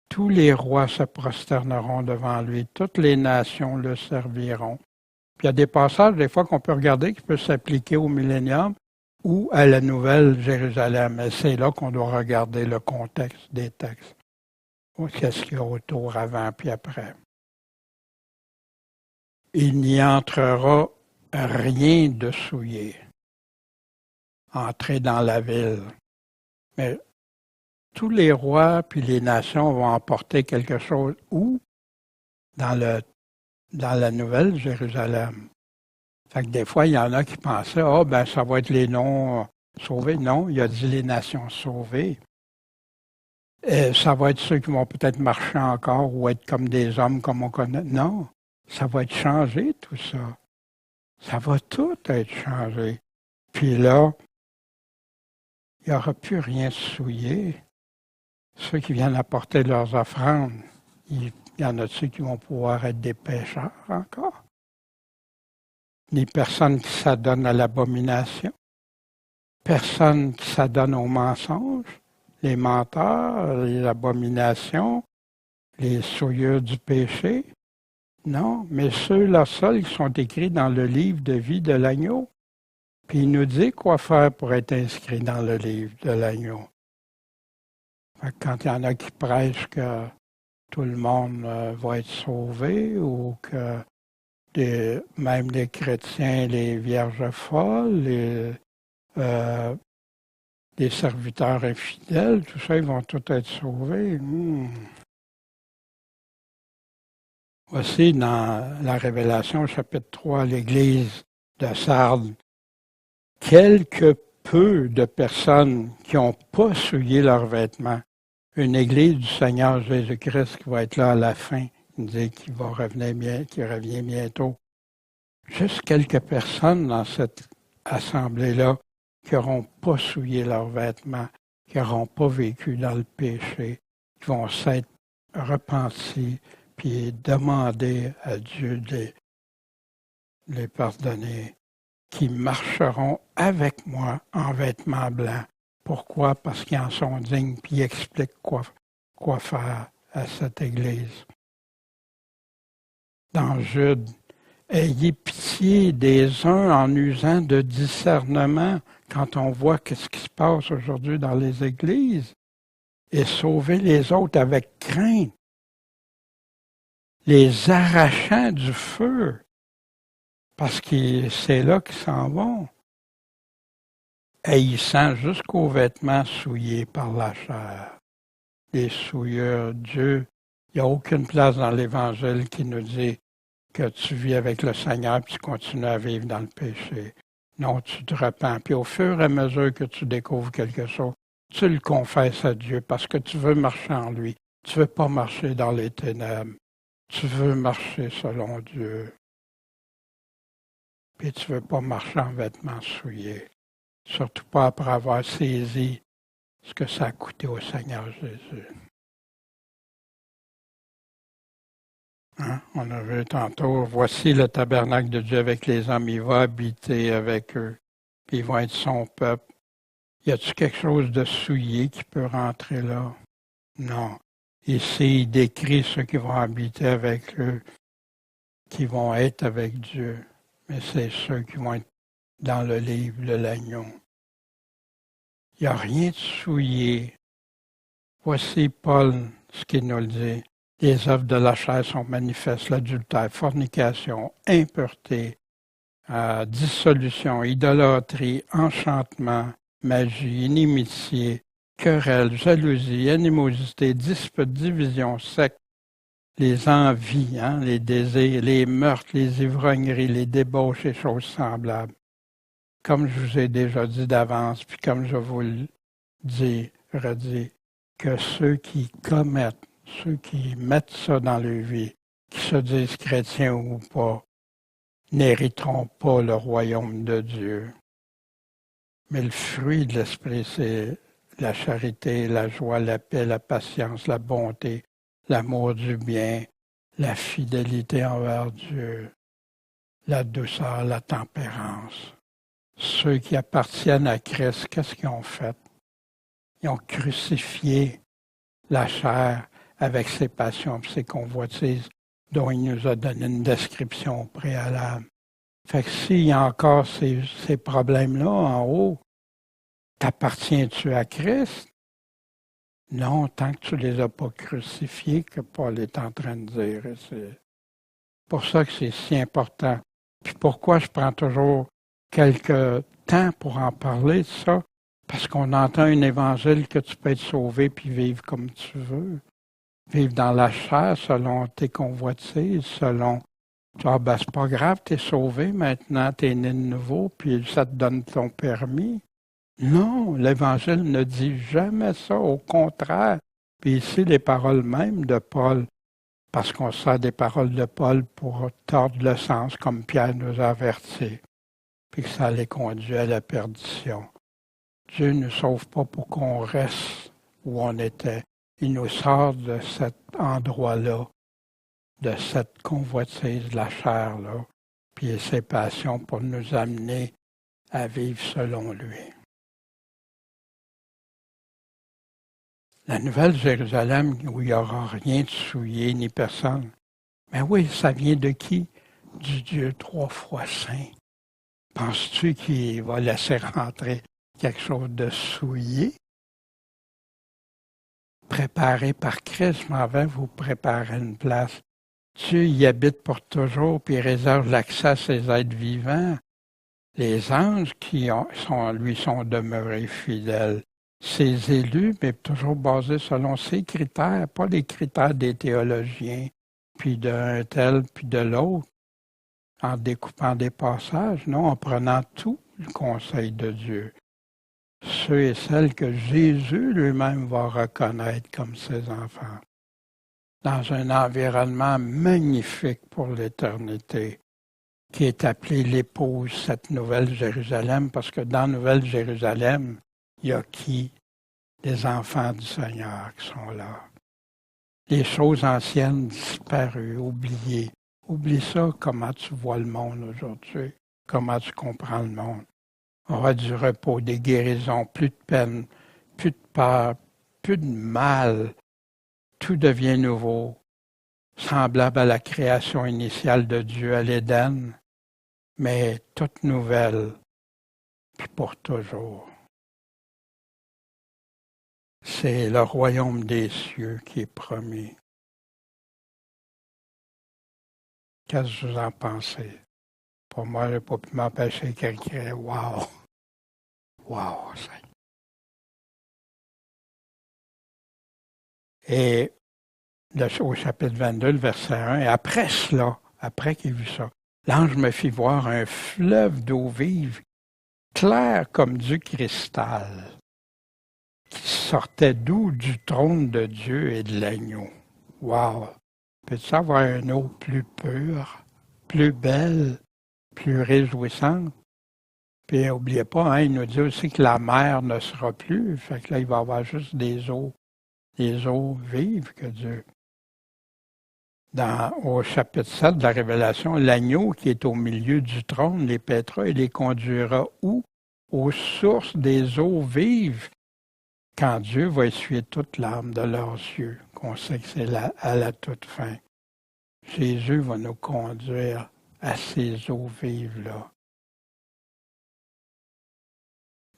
Tous les rois se prosterneront devant lui, toutes les nations le serviront. Puis il y a des passages, des fois, qu'on peut regarder qui peuvent s'appliquer au millénium ou à la nouvelle Jérusalem. Et c'est là qu'on doit regarder le contexte des textes. Qu'est-ce qu'il y a autour, avant puis après. Il n'y entrera rien de souillé. Entrer dans la ville. Mais tous les rois puis les nations vont emporter quelque chose où? Dans la nouvelle Jérusalem. Fait que des fois, il y en a qui pensaient, ça va être les noms sauvés. Non, il a dit les nations sauvées. Et ça va être ceux qui vont peut-être marcher encore ou être comme des hommes comme on connaît. Non, ça va être changé tout ça. Ça va tout être changé. Puis là, il n'y aura plus rien souillé. Ceux qui viennent apporter leurs offrandes, ils Il y en a-t-il qui vont pouvoir être des pécheurs encore? Ni personne qui s'adonne à l'abomination, personne qui s'adonne aux mensonges, les menteurs, les abominations, les souillures du péché. Non, mais ceux-là seuls qui sont écrits dans le livre de vie de l'agneau. Puis il nous dit quoi faire pour être inscrit dans le livre de l'agneau. Quand il y en a qui prêchent que tout le monde va être sauvé ou que même les chrétiens, les vierges folles, les serviteurs infidèles, tout ça, ils vont tous être sauvés. Voici dans la Révélation, chapitre 3, l'Église de Sardes, quelques peu de personnes qui n'ont pas souillé leurs vêtements. Une Église du Seigneur Jésus-Christ qui va être là à la fin, il dit qu'il va revenir bien, qu'il revient bientôt. Juste quelques personnes dans cette assemblée-là qui n'auront pas souillé leurs vêtements, qui n'auront pas vécu dans le péché, qui vont s'être repentis, puis demander à Dieu de les pardonner, qui marcheront avec moi en vêtements blancs. Pourquoi? Parce qu'ils en sont dignes, puis ils expliquent quoi faire à cette Église. Dans Jude, ayez pitié des uns en usant de discernement quand on voit ce qui se passe aujourd'hui dans les églises et sauvez les autres avec crainte, les arrachant du feu, parce que c'est là qu'ils s'en vont, haïssant jusqu'aux vêtements souillés par la chair. Les souilleurs, Dieu, il n'y a aucune place dans l'Évangile qui nous dit que tu vis avec le Seigneur et tu continues à vivre dans le péché. Non, tu te repens. Puis au fur et à mesure que tu découvres quelque chose, tu le confesses à Dieu parce que tu veux marcher en lui. Tu ne veux pas marcher dans les ténèbres. Tu veux marcher selon Dieu. Puis tu ne veux pas marcher en vêtements souillés. Surtout pas après avoir saisi ce que ça a coûté au Seigneur Jésus. Hein? On a vu tantôt, voici le tabernacle de Dieu avec les hommes, il va habiter avec eux, puis ils vont être son peuple. Y a-t-il quelque chose de souillé qui peut rentrer là? Non. Ici, il décrit ceux qui vont habiter avec eux, qui vont être avec Dieu, mais c'est ceux qui vont être dans le livre de l'agneau. Il n'y a rien de souillé. Voici Paul, ce qu'il nous le dit. Les œuvres de la chair sont manifestes, l'adultère, fornication, impureté, dissolution, idolâtrie, enchantement, magie, inimitié, querelle, jalousie, animosité, dispute, division, secte, les envies, les désirs, les meurtres, les ivrogneries, les débauches et choses semblables. Comme je vous ai déjà dit d'avance, puis comme je vous le redis, que ceux qui commettent, ceux qui mettent ça dans leur vie, qui se disent chrétiens ou pas, n'hériteront pas le royaume de Dieu. Mais le fruit de l'esprit, c'est la charité, la joie, la paix, la patience, la bonté, l'amour du bien, la fidélité envers Dieu, la douceur, la tempérance. Ceux qui appartiennent à Christ, qu'est-ce qu'ils ont fait? Ils ont crucifié la chair avec ses passions et ses convoitises dont il nous a donné une description au préalable. Fait que s'il y a encore ces problèmes-là en haut, t'appartiens-tu à Christ? Non, tant que tu ne les as pas crucifiés, que Paul est en train de dire. C'est pour ça que c'est si important. Puis pourquoi je prends toujours quelques temps pour en parler de ça? Parce qu'on entend un évangile que tu peux être sauvé puis vivre comme tu veux. Vivre dans la chair selon tes convoitises, selon... ben c'est pas grave, t'es sauvé maintenant, t'es né de nouveau, puis ça te donne ton permis. Non, l'Évangile ne dit jamais ça, au contraire. Puis ici, les paroles même de Paul, parce qu'on sert des paroles de Paul pour tordre le sens, comme Pierre nous a avertis, puis que ça les conduit à la perdition. Dieu ne nous sauve pas pour qu'on reste où on était. Il nous sort de cet endroit-là de cette convoitise de la chair-là, puis ses passions pour nous amener à vivre selon lui. La Nouvelle Jérusalem, où il n'y aura rien de souillé ni personne. Mais oui, ça vient de qui? Du Dieu 3 fois saint. Penses-tu qu'il va laisser rentrer quelque chose de souillé? Préparé par Christ, je m'en vais vous préparer une place. Dieu y habite pour toujours, puis il réserve l'accès à ses êtres vivants. Les anges lui sont demeurés fidèles. Ses élus, mais toujours basés selon ses critères, pas les critères des théologiens, puis d'un tel, puis de l'autre, en découpant des passages, non, en prenant tout le conseil de Dieu. Ceux et celles que Jésus lui-même va reconnaître comme ses enfants, dans un environnement magnifique pour l'éternité, qui est appelé l'épouse, cette Nouvelle Jérusalem, parce que dans Nouvelle Jérusalem, il y a qui? Les enfants du Seigneur qui sont là. Les choses anciennes disparues, oubliées. Oublie ça, comment tu vois le monde aujourd'hui, comment tu comprends le monde. On aura du repos, des guérisons, plus de peine, plus de peur, plus de mal. Tout devient nouveau, semblable à la création initiale de Dieu à l'Éden, mais toute nouvelle, puis pour toujours. C'est le royaume des cieux qui est promis. Qu'est-ce que vous en pensez? Pour moi, je n'ai pas pu m'empêcher quelqu'un. Wow! Wow! Et au chapitre 22, le verset 1, et après cela, après qu'il ait vu ça, l'ange me fit voir un fleuve d'eau vive, clair comme du cristal, qui sortait d'où? Du trône de Dieu et de l'agneau. Wow! Peux-tu avoir une eau plus pure, plus belle, plus réjouissante? Puis n'oubliez pas, hein, il nous dit aussi que la mer ne sera plus. Fait que là, il va y avoir juste des eaux vives que Dieu. Au chapitre 7 de la Révélation, l'agneau qui est au milieu du trône les pètera et les conduira où? Aux sources des eaux vives, quand Dieu va essuyer toute larmes de leurs yeux, qu'on sait que c'est à la toute fin. Jésus va nous conduire à ces eaux vives-là.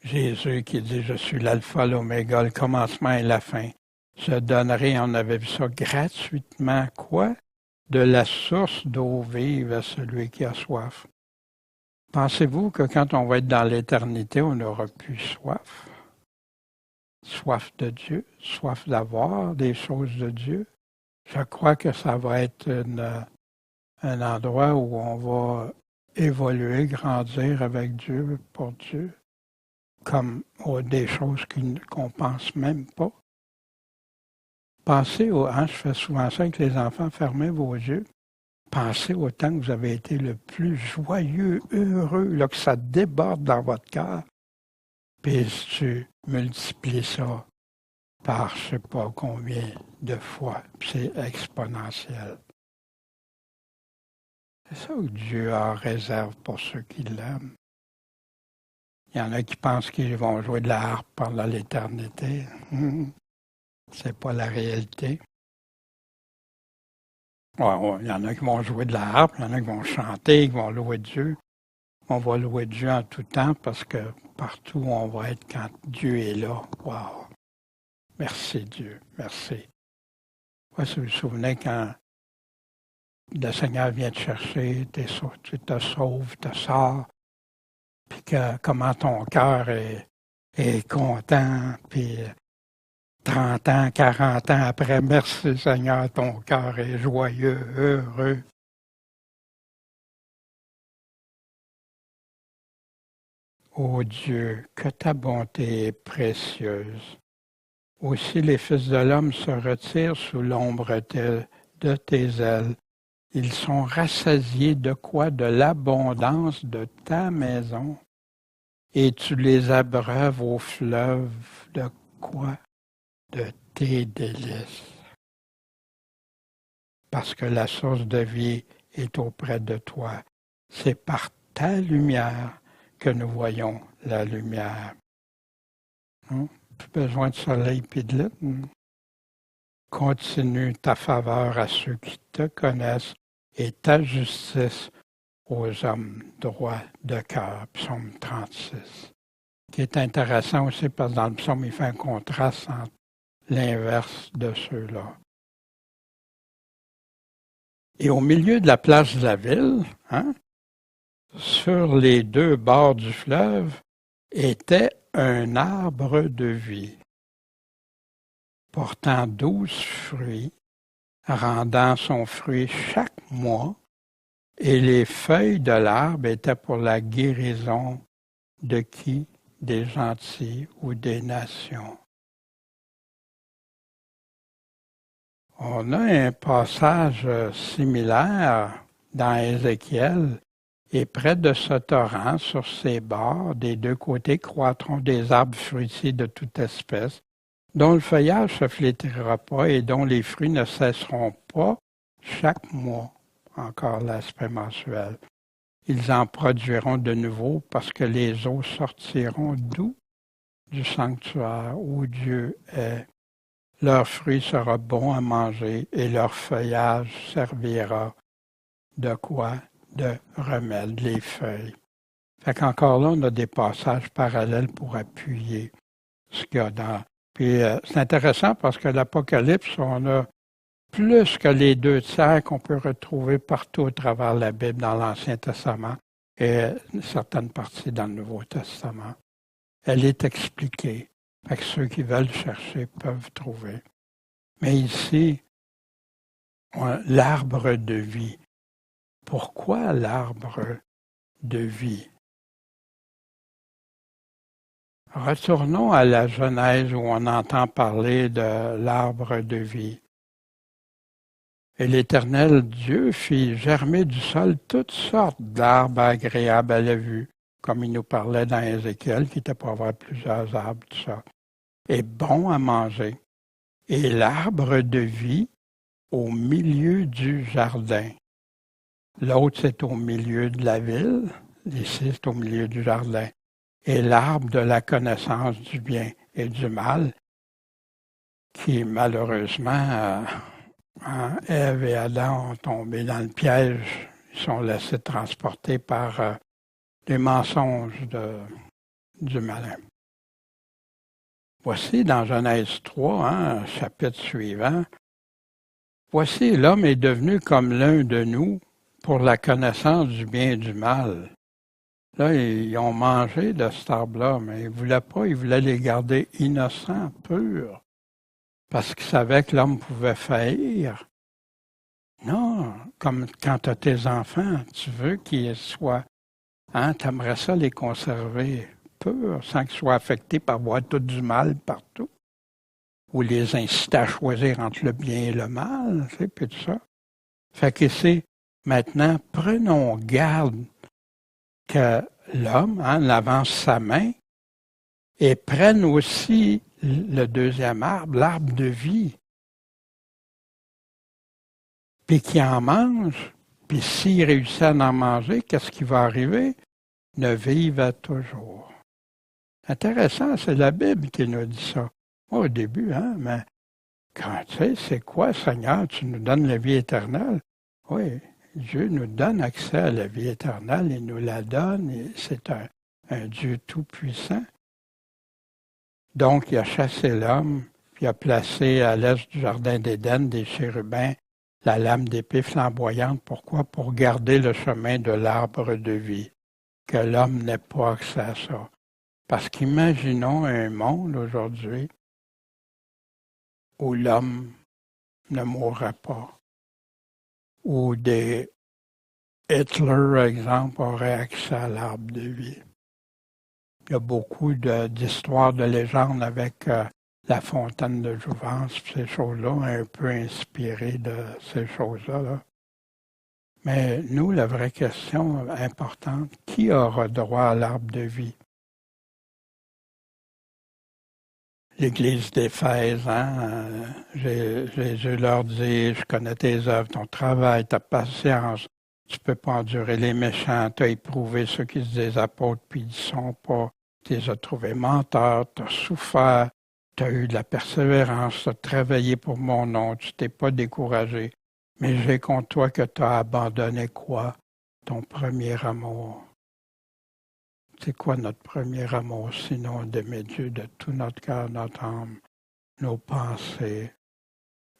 Jésus qui dit, je suis l'alpha, l'oméga, le commencement et la fin. Je donnerai, on avait vu ça gratuitement, quoi? De la source d'eau vive à celui qui a soif. Pensez-vous que quand on va être dans l'éternité, on n'aura plus soif? Soif de Dieu, soif d'avoir des choses de Dieu? Je crois que ça va être un endroit où on va évoluer, grandir avec Dieu, pour Dieu, comme des choses qu'on ne pense même pas. Pensez je fais souvent ça avec les enfants, fermez vos yeux. Pensez au temps que vous avez été le plus joyeux, heureux, là, que ça déborde dans votre cœur. Puis si tu multiplies ça par je ne sais pas combien de fois, puis c'est exponentiel. C'est ça que Dieu a en réserve pour ceux qui l'aiment. Il y en a qui pensent qu'ils vont jouer de la harpe pendant l'éternité. C'est pas la réalité. Il y en a qui vont jouer de la harpe, il y en a qui vont chanter, qui vont louer Dieu. On va louer Dieu en tout temps parce que partout où on va être quand Dieu est là. Wow! Merci Dieu, merci. Moi, si vous vous souvenez quand le Seigneur vient te chercher, tu te sauves, te sors, puis comment ton cœur est content, puis 30 ans, 40 ans après, merci Seigneur, ton cœur est joyeux, heureux. Ô Dieu, que ta bonté est précieuse. Aussi les fils de l'homme se retirent sous l'ombre de tes ailes. Ils sont rassasiés de quoi? De l'abondance de ta maison. Et tu les abreuves au fleuve de quoi? De tes délices. parce que la source de vie est auprès de toi. C'est par ta lumière que nous voyons la lumière. Plus besoin de soleil et de lune. Continue ta faveur à ceux qui te connaissent et ta justice aux hommes droits de cœur. Psaume 36. Qui est intéressant aussi parce que dans le psaume, il fait un contraste entre l'inverse de ceux-là. Et au milieu de la place de la ville, sur les deux bords du fleuve, était un arbre de vie, portant 12 fruits, rendant son fruit chaque mois, et les feuilles de l'arbre étaient pour la guérison de qui? Des gentils ou des nations. On a un passage similaire dans Ézéchiel. Et près de ce torrent, sur ses bords, des deux côtés croîtront des arbres fruitiers de toute espèce, dont le feuillage ne se flétrira pas et dont les fruits ne cesseront pas chaque mois. Encore l'aspect mensuel. Ils en produiront de nouveau parce que les eaux sortiront d'où? Du sanctuaire où Dieu est. Leur fruit sera bon à manger et leur feuillage servira de quoi? De remède, les feuilles. Fait qu'encore là, on a des passages parallèles pour appuyer ce qu'il y a dans. Puis c'est intéressant parce que l'Apocalypse, on a plus que les 2/3 qu'on peut retrouver partout au travers de la Bible dans l'Ancien Testament et certaines parties dans le Nouveau Testament. Elle est expliquée. Fait que ceux qui veulent chercher peuvent trouver. Mais ici, l'arbre de vie. Pourquoi l'arbre de vie? Retournons à la Genèse où on entend parler de l'arbre de vie. Et l'Éternel Dieu fit germer du sol toutes sortes d'arbres agréables à la vue, comme il nous parlait dans Ézéchiel, qui était pour avoir plusieurs arbres, tout ça, et bons à manger. Et l'arbre de vie au milieu du jardin. L'autre, c'est au milieu de la ville. Ici, c'est au milieu du jardin. Et l'arbre de la connaissance du bien et du mal, qui malheureusement, Ève et Adam ont tombé dans le piège. Ils sont laissés transporter par les mensonges du malin. Voici dans Genèse 3, chapitre suivant, « Voici l'homme est devenu comme l'un de nous pour la connaissance du bien et du mal. » Là, ils ont mangé de cet arbre-là, mais ils ne voulaient pas, ils voulaient les garder innocents, purs, parce qu'ils savaient que l'homme pouvait faillir. Non, comme quand tu as tes enfants, tu veux qu'ils soient, tu aimerais ça les conserver purs, sans qu'ils soient affectés par voir tout du mal partout, ou les inciter à choisir entre le bien et le mal, tu sais, puis tout ça. Fait qu'ici, maintenant, prenons garde que l'homme avance sa main et prenne aussi le deuxième arbre, l'arbre de vie, puis qu'il en mange, puis s'il réussit à en manger, qu'est-ce qui va arriver? Ne vive toujours. Intéressant, c'est la Bible qui nous dit ça. Moi, au début, mais quand tu sais, c'est quoi, Seigneur, tu nous donnes la vie éternelle? Oui, Dieu nous donne accès à la vie éternelle, il nous la donne, et c'est un Dieu tout-puissant. Donc, il a chassé l'homme, puis il a placé à l'est du jardin d'Éden des chérubins, la lame d'épée flamboyante. Pourquoi? Pour garder le chemin de l'arbre de vie, que l'homme n'ait pas accès à ça. Parce qu'imaginons un monde aujourd'hui où l'homme ne mourrait pas, où des Hitler, par exemple, aurait accès à l'arbre de vie. Il y a beaucoup d'histoires, de légendes avec la fontaine de jouvence, ces choses-là, un peu inspirées de ces choses-là. Là. Mais nous, la vraie question importante, qui aura droit à l'arbre de vie? l'Église d'Éphèse, Jésus leur dit, je connais tes œuvres, ton travail, ta patience, tu peux pas endurer les méchants, tu as éprouvé ceux qui se disent apôtres puis ils ne sont pas, tu les as trouvés menteurs, tu as souffert, tu as eu de la persévérance, tu as travaillé pour mon nom, tu t'es pas découragé, mais j'ai contre toi que tu as abandonné quoi? Ton premier amour. C'est quoi notre premier amour, sinon d'aimer Dieu de tout notre cœur, notre âme, nos pensées,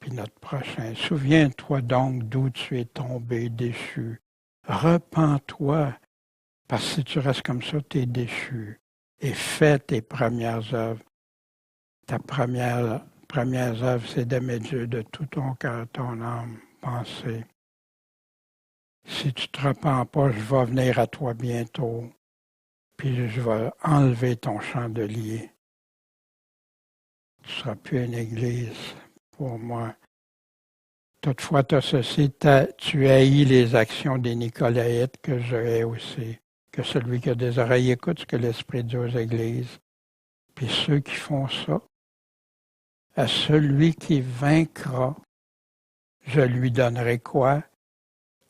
puis notre prochain. Souviens-toi donc d'où tu es tombé, déchu. Repens-toi, parce que si tu restes comme ça, tu es déchu. Et fais tes premières œuvres. Ta première œuvre, c'est d'aimer Dieu de tout ton cœur, ton âme, pensée. Si tu ne te repens pas, je vais venir à toi bientôt. Puis je vais enlever ton chandelier. Tu ne seras plus une église pour moi. Toutefois, tu as ceci, tu haïs les actions des Nicolaïtes que je hais aussi. Que celui qui a des oreilles écoute ce que l'Esprit dit aux églises. Puis ceux qui font ça, à celui qui vaincra, je lui donnerai quoi?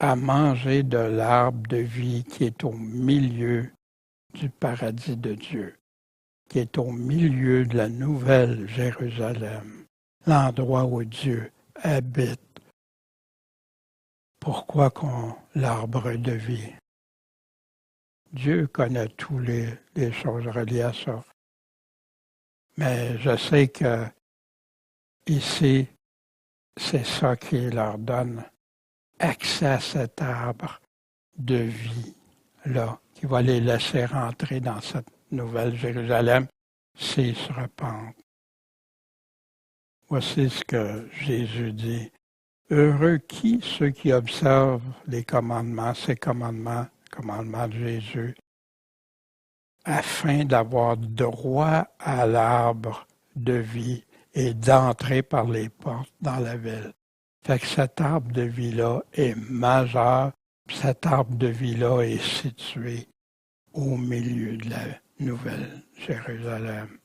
À manger de l'arbre de vie qui est au milieu du paradis de Dieu, qui est au milieu de la nouvelle Jérusalem, l'endroit où Dieu habite. Pourquoi l'arbre de vie? Dieu connaît toutes les choses reliées à ça. Mais je sais que ici, c'est ça qui leur donne accès à cet arbre de vie-là, qui va les laisser rentrer dans cette nouvelle Jérusalem s'ils se repentent. Voici ce que Jésus dit. Heureux qui? Ceux qui observent les commandements, ces commandements de Jésus, afin d'avoir droit à l'arbre de vie et d'entrer par les portes dans la ville. Fait que cet arbre de vie-là est majeur, cet arbre de vie-là est situé au milieu de la nouvelle Jérusalem.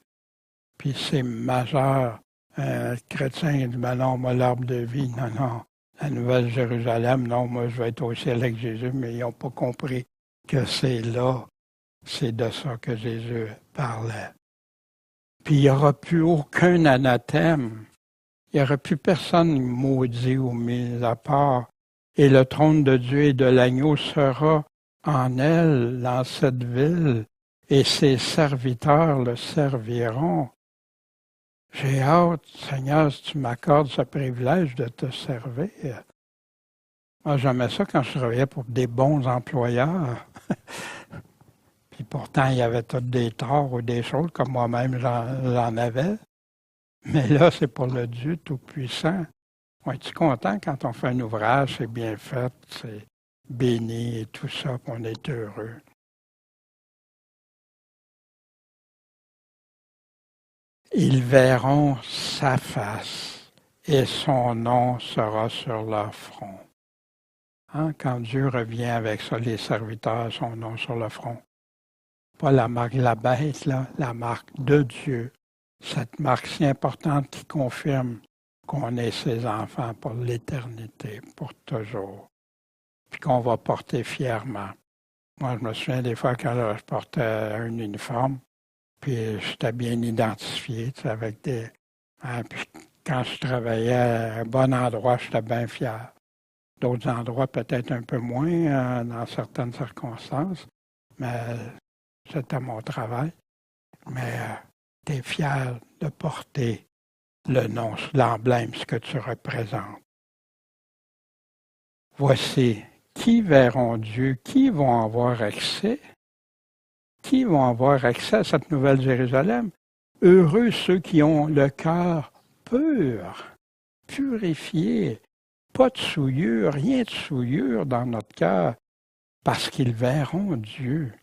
Puis c'est majeur. Un chrétien dit, ben non, moi, l'arbre de vie, non. La nouvelle Jérusalem, non, moi, je vais être au ciel avec Jésus, mais ils n'ont pas compris que c'est là, c'est de ça que Jésus parlait. Puis il n'y aura plus aucun anathème. Il n'y aura plus personne maudit ou mis à part. Et le trône de Dieu et de l'agneau sera en elle, dans cette ville, et ses serviteurs le serviront. J'ai hâte, Seigneur, si tu m'accordes ce privilège de te servir. Moi, j'aimais ça quand je travaillais pour des bons employeurs. Puis pourtant, il y avait tous des torts ou des choses, comme moi-même j'en avais. Mais là, c'est pour le Dieu Tout-Puissant. On est-tu content quand on fait un ouvrage, c'est bien fait, c'est béni et tout ça, qu'on est heureux. Ils verront sa face et son nom sera sur leur front. Quand Dieu revient avec ça, les serviteurs, son nom sur le front. Pas la marque de la bête, là, la marque de Dieu. Cette marque si importante qui confirme qu'on est ses enfants pour l'éternité, pour toujours. Puis qu'on va porter fièrement. Moi, je me souviens des fois quand je portais un uniforme, puis j'étais bien identifié, tu sais, avec des... puis quand je travaillais à un bon endroit, j'étais bien fier. D'autres endroits, peut-être un peu moins, dans certaines circonstances, mais c'était mon travail. Mais tu es fier de porter le nom, l'emblème, ce que tu représentes. Voici, qui verront Dieu, qui vont avoir accès? Qui vont avoir accès à cette nouvelle Jérusalem? Heureux ceux qui ont le cœur pur, purifié, pas de souillure, rien de souillure dans notre cœur, parce qu'ils verront Dieu.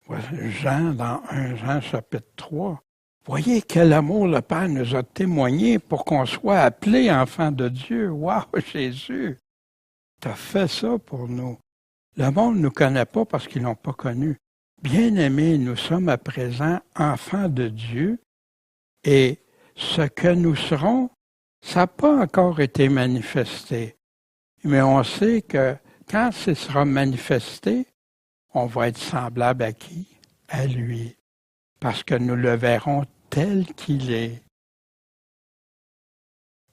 Jean, dans 1 Jean chapitre 3, voyez quel amour le Père nous a témoigné pour qu'on soit appelés enfants de Dieu. Waouh, Jésus, tu as fait ça pour nous. Le monde ne nous connaît pas parce qu'ils ne l'ont pas connu. Bien-aimés, nous sommes à présent enfants de Dieu et ce que nous serons, ça n'a pas encore été manifesté. Mais on sait que quand ce sera manifesté, on va être semblable à qui? À lui. Parce que nous le verrons tel qu'il est.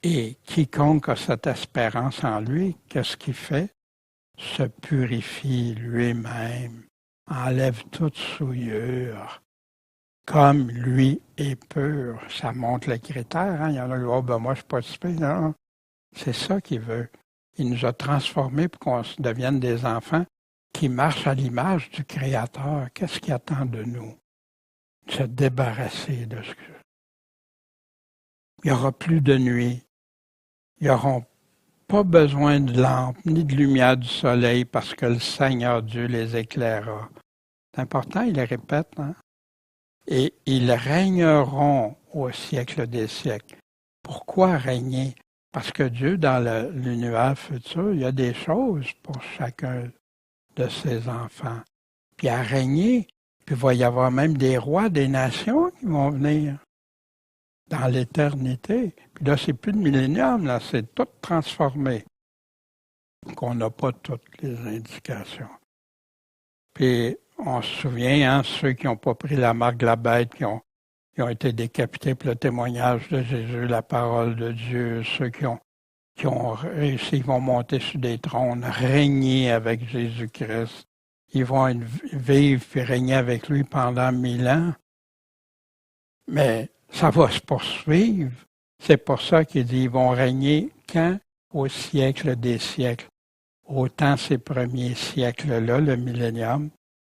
Et quiconque a cette espérance en lui, qu'est-ce qu'il fait? Se purifie lui-même, enlève toute souillure, comme lui est pur. Ça montre le critère, hein? Il y en a qui disent, oh, ben moi je ne suis pas si pire. Non, c'est ça qu'il veut. Il nous a transformés pour qu'on devienne des enfants qui marchent à l'image du Créateur. Qu'est-ce qu'il attend de nous? De se débarrasser de ce que... Il n'y aura plus de nuit. Ils n'auront pas besoin de lampe ni de lumière du soleil parce que le Seigneur Dieu les éclairera. C'est important, il le répète, hein? Et ils régneront au siècle des siècles. Pourquoi régner? Parce que Dieu, dans l'univers futur, il y a des choses pour chacun de ses enfants. Puis à régner, puis il va y avoir même des rois des nations qui vont venir dans l'éternité. Puis là, c'est plus de millénium, là, c'est tout transformé. Donc, on n'a pas toutes les indications. Puis, on se souvient, hein, ceux qui n'ont pas pris la marque de la bête, qui ont été décapités pour le témoignage de Jésus, la parole de Dieu, ceux qui ont réussi, ils vont monter sur des trônes, régner avec Jésus-Christ. Ils vont vivre et régner avec lui pendant 1000 ans. Mais ça va se poursuivre. C'est pour ça qu'il dit, ils vont régner quand? Au siècle des siècles. Autant ces premiers siècles-là, le millénium,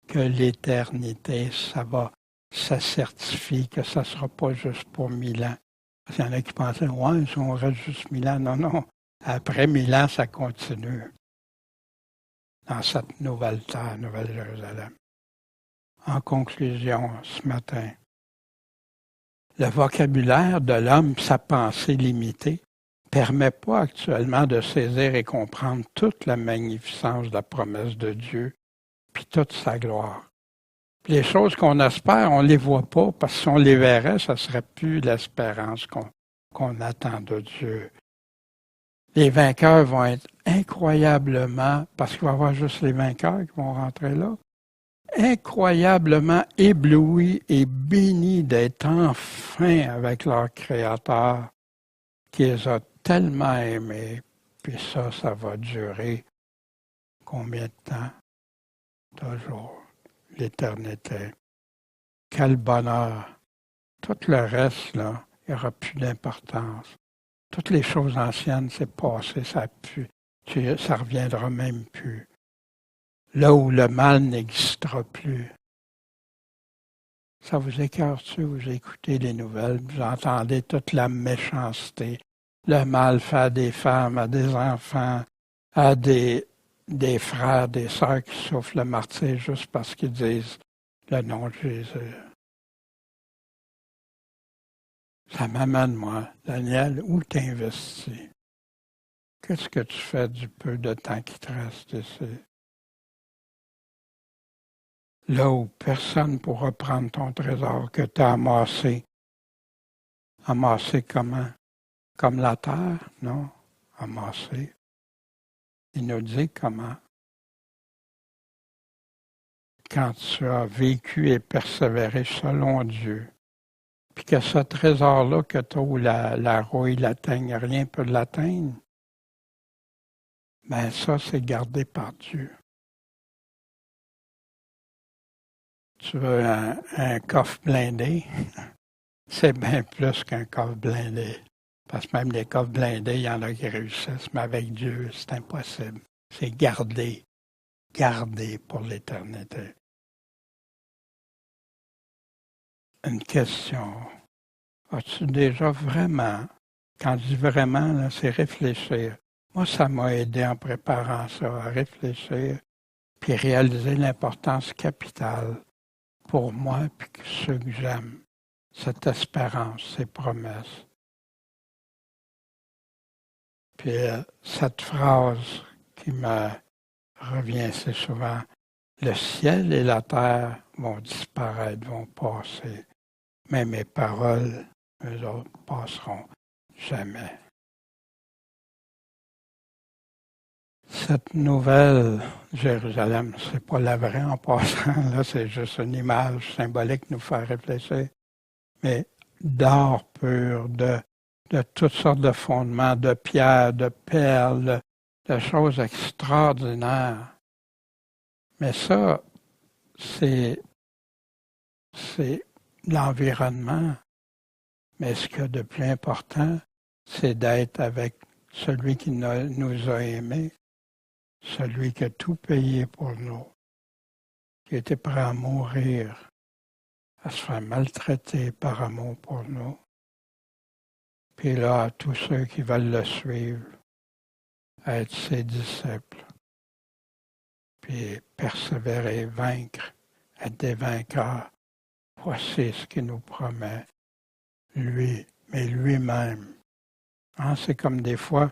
que l'éternité, ça certifie que ça ne sera pas juste pour 1000 ans. Parce qu'il y en a qui pensaient, ouais, si on reste juste 1000 ans. Non, non. Après 1000 ans, ça continue. Dans cette nouvelle terre, Nouvelle Jérusalem. En conclusion, ce matin, le vocabulaire de l'homme, sa pensée limitée, permet pas actuellement de saisir et comprendre toute la magnificence de la promesse de Dieu, puis toute sa gloire. Puis les choses qu'on espère, on ne les voit pas, parce que si on les verrait, ça ne serait plus l'espérance qu'on attend de Dieu. Les vainqueurs vont être incroyablement, parce qu'il va y avoir juste les vainqueurs qui vont rentrer là, incroyablement éblouis et bénis d'être enfin avec leur Créateur qui les a tellement aimés. Puis ça va durer combien de temps? Toujours. L'éternité. Quel bonheur. Tout le reste, là, il n'y aura plus d'importance. Toutes les choses anciennes, c'est passé, ça ne reviendra même plus. Là où le mal n'existera plus. Ça vous écarte-tu? Vous écoutez les nouvelles, vous entendez toute la méchanceté, le mal fait à des femmes, à des enfants, à des frères, des sœurs qui souffrent le martyre juste parce qu'ils disent le nom de Jésus. Ça m'amène, moi, Daniel, où t'investis? Qu'est-ce que tu fais du peu de temps qui te reste ici? Là où personne ne pourra prendre ton trésor que tu as amassé. Amassé comment? Comme la terre? Non, amassé. Il nous dit comment? Quand tu as vécu et persévéré selon Dieu, puis que ce trésor-là que tu as où la rouille l'atteigne, rien ne peut l'atteindre, ben ça, c'est gardé par Dieu. Tu veux un coffre blindé, c'est bien plus qu'un coffre blindé. Parce que même les coffres blindés, il y en a qui réussissent, mais avec Dieu, c'est impossible. C'est gardé pour l'éternité. Une question. As-tu déjà vraiment, quand je dis vraiment, là, c'est réfléchir. Moi, ça m'a aidé en préparant ça, à réfléchir, puis réaliser l'importance capitale pour moi, puis ceux que j'aime. Cette espérance, ces promesses. Puis cette phrase qui me revient assez souvent, Le ciel et la terre vont disparaître, vont passer. Mais mes paroles, eux autres, passeront jamais. Cette nouvelle Jérusalem, c'est pas la vraie en passant, là, c'est juste une image symbolique qui nous fait réfléchir. Mais d'or pur, de toutes sortes de fondements, de pierres, de perles, de choses extraordinaires. Mais ça, c'est l'environnement. Mais ce qu'il y a de plus important, c'est d'être avec celui qui nous a aimés, celui qui a tout payé pour nous, qui était prêt à mourir, à se faire maltraiter par amour pour nous. Puis là, à tous ceux qui veulent le suivre, à être ses disciples, puis persévérer, vaincre, être des vainqueurs. Voici ce qu'il nous promet, lui, mais lui-même. Hein, c'est comme des fois,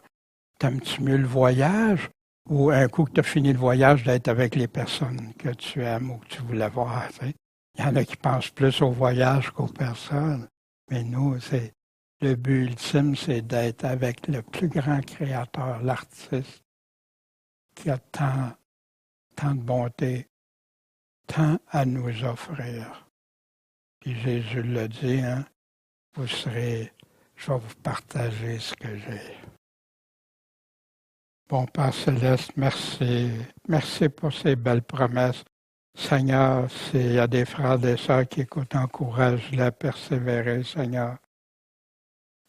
t'aimes-tu mieux le voyage ou un coup que tu as fini le voyage, d'être avec les personnes que tu aimes ou que tu voulais voir. T'sais? Il y en a qui pensent plus au voyage qu'aux personnes, mais nous, le but ultime, c'est d'être avec le plus grand créateur, l'artiste, qui a tant de bonté, tant à nous offrir. Puis Jésus l'a dit, hein, je vais vous partager ce que j'ai. Bon Père Céleste, merci. Merci pour ces belles promesses. Seigneur, s'il y a des frères et des sœurs qui écoutent, encourage-les à persévérer, Seigneur.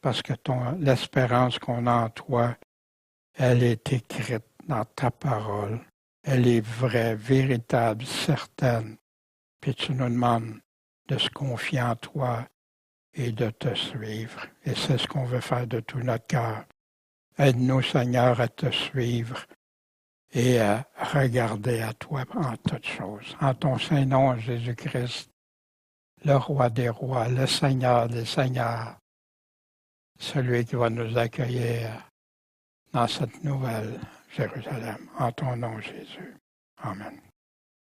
Parce que l'espérance qu'on a en toi, elle est écrite dans ta parole. Elle est vraie, véritable, certaine. Puis tu nous demandes de se confier en toi et de te suivre. Et c'est ce qu'on veut faire de tout notre cœur. Aide-nous, Seigneur, à te suivre et à regarder à toi en toutes choses. En ton saint nom, Jésus-Christ, le roi des rois, le Seigneur des seigneurs, celui qui va nous accueillir dans cette nouvelle Jérusalem. En ton nom, Jésus. Amen.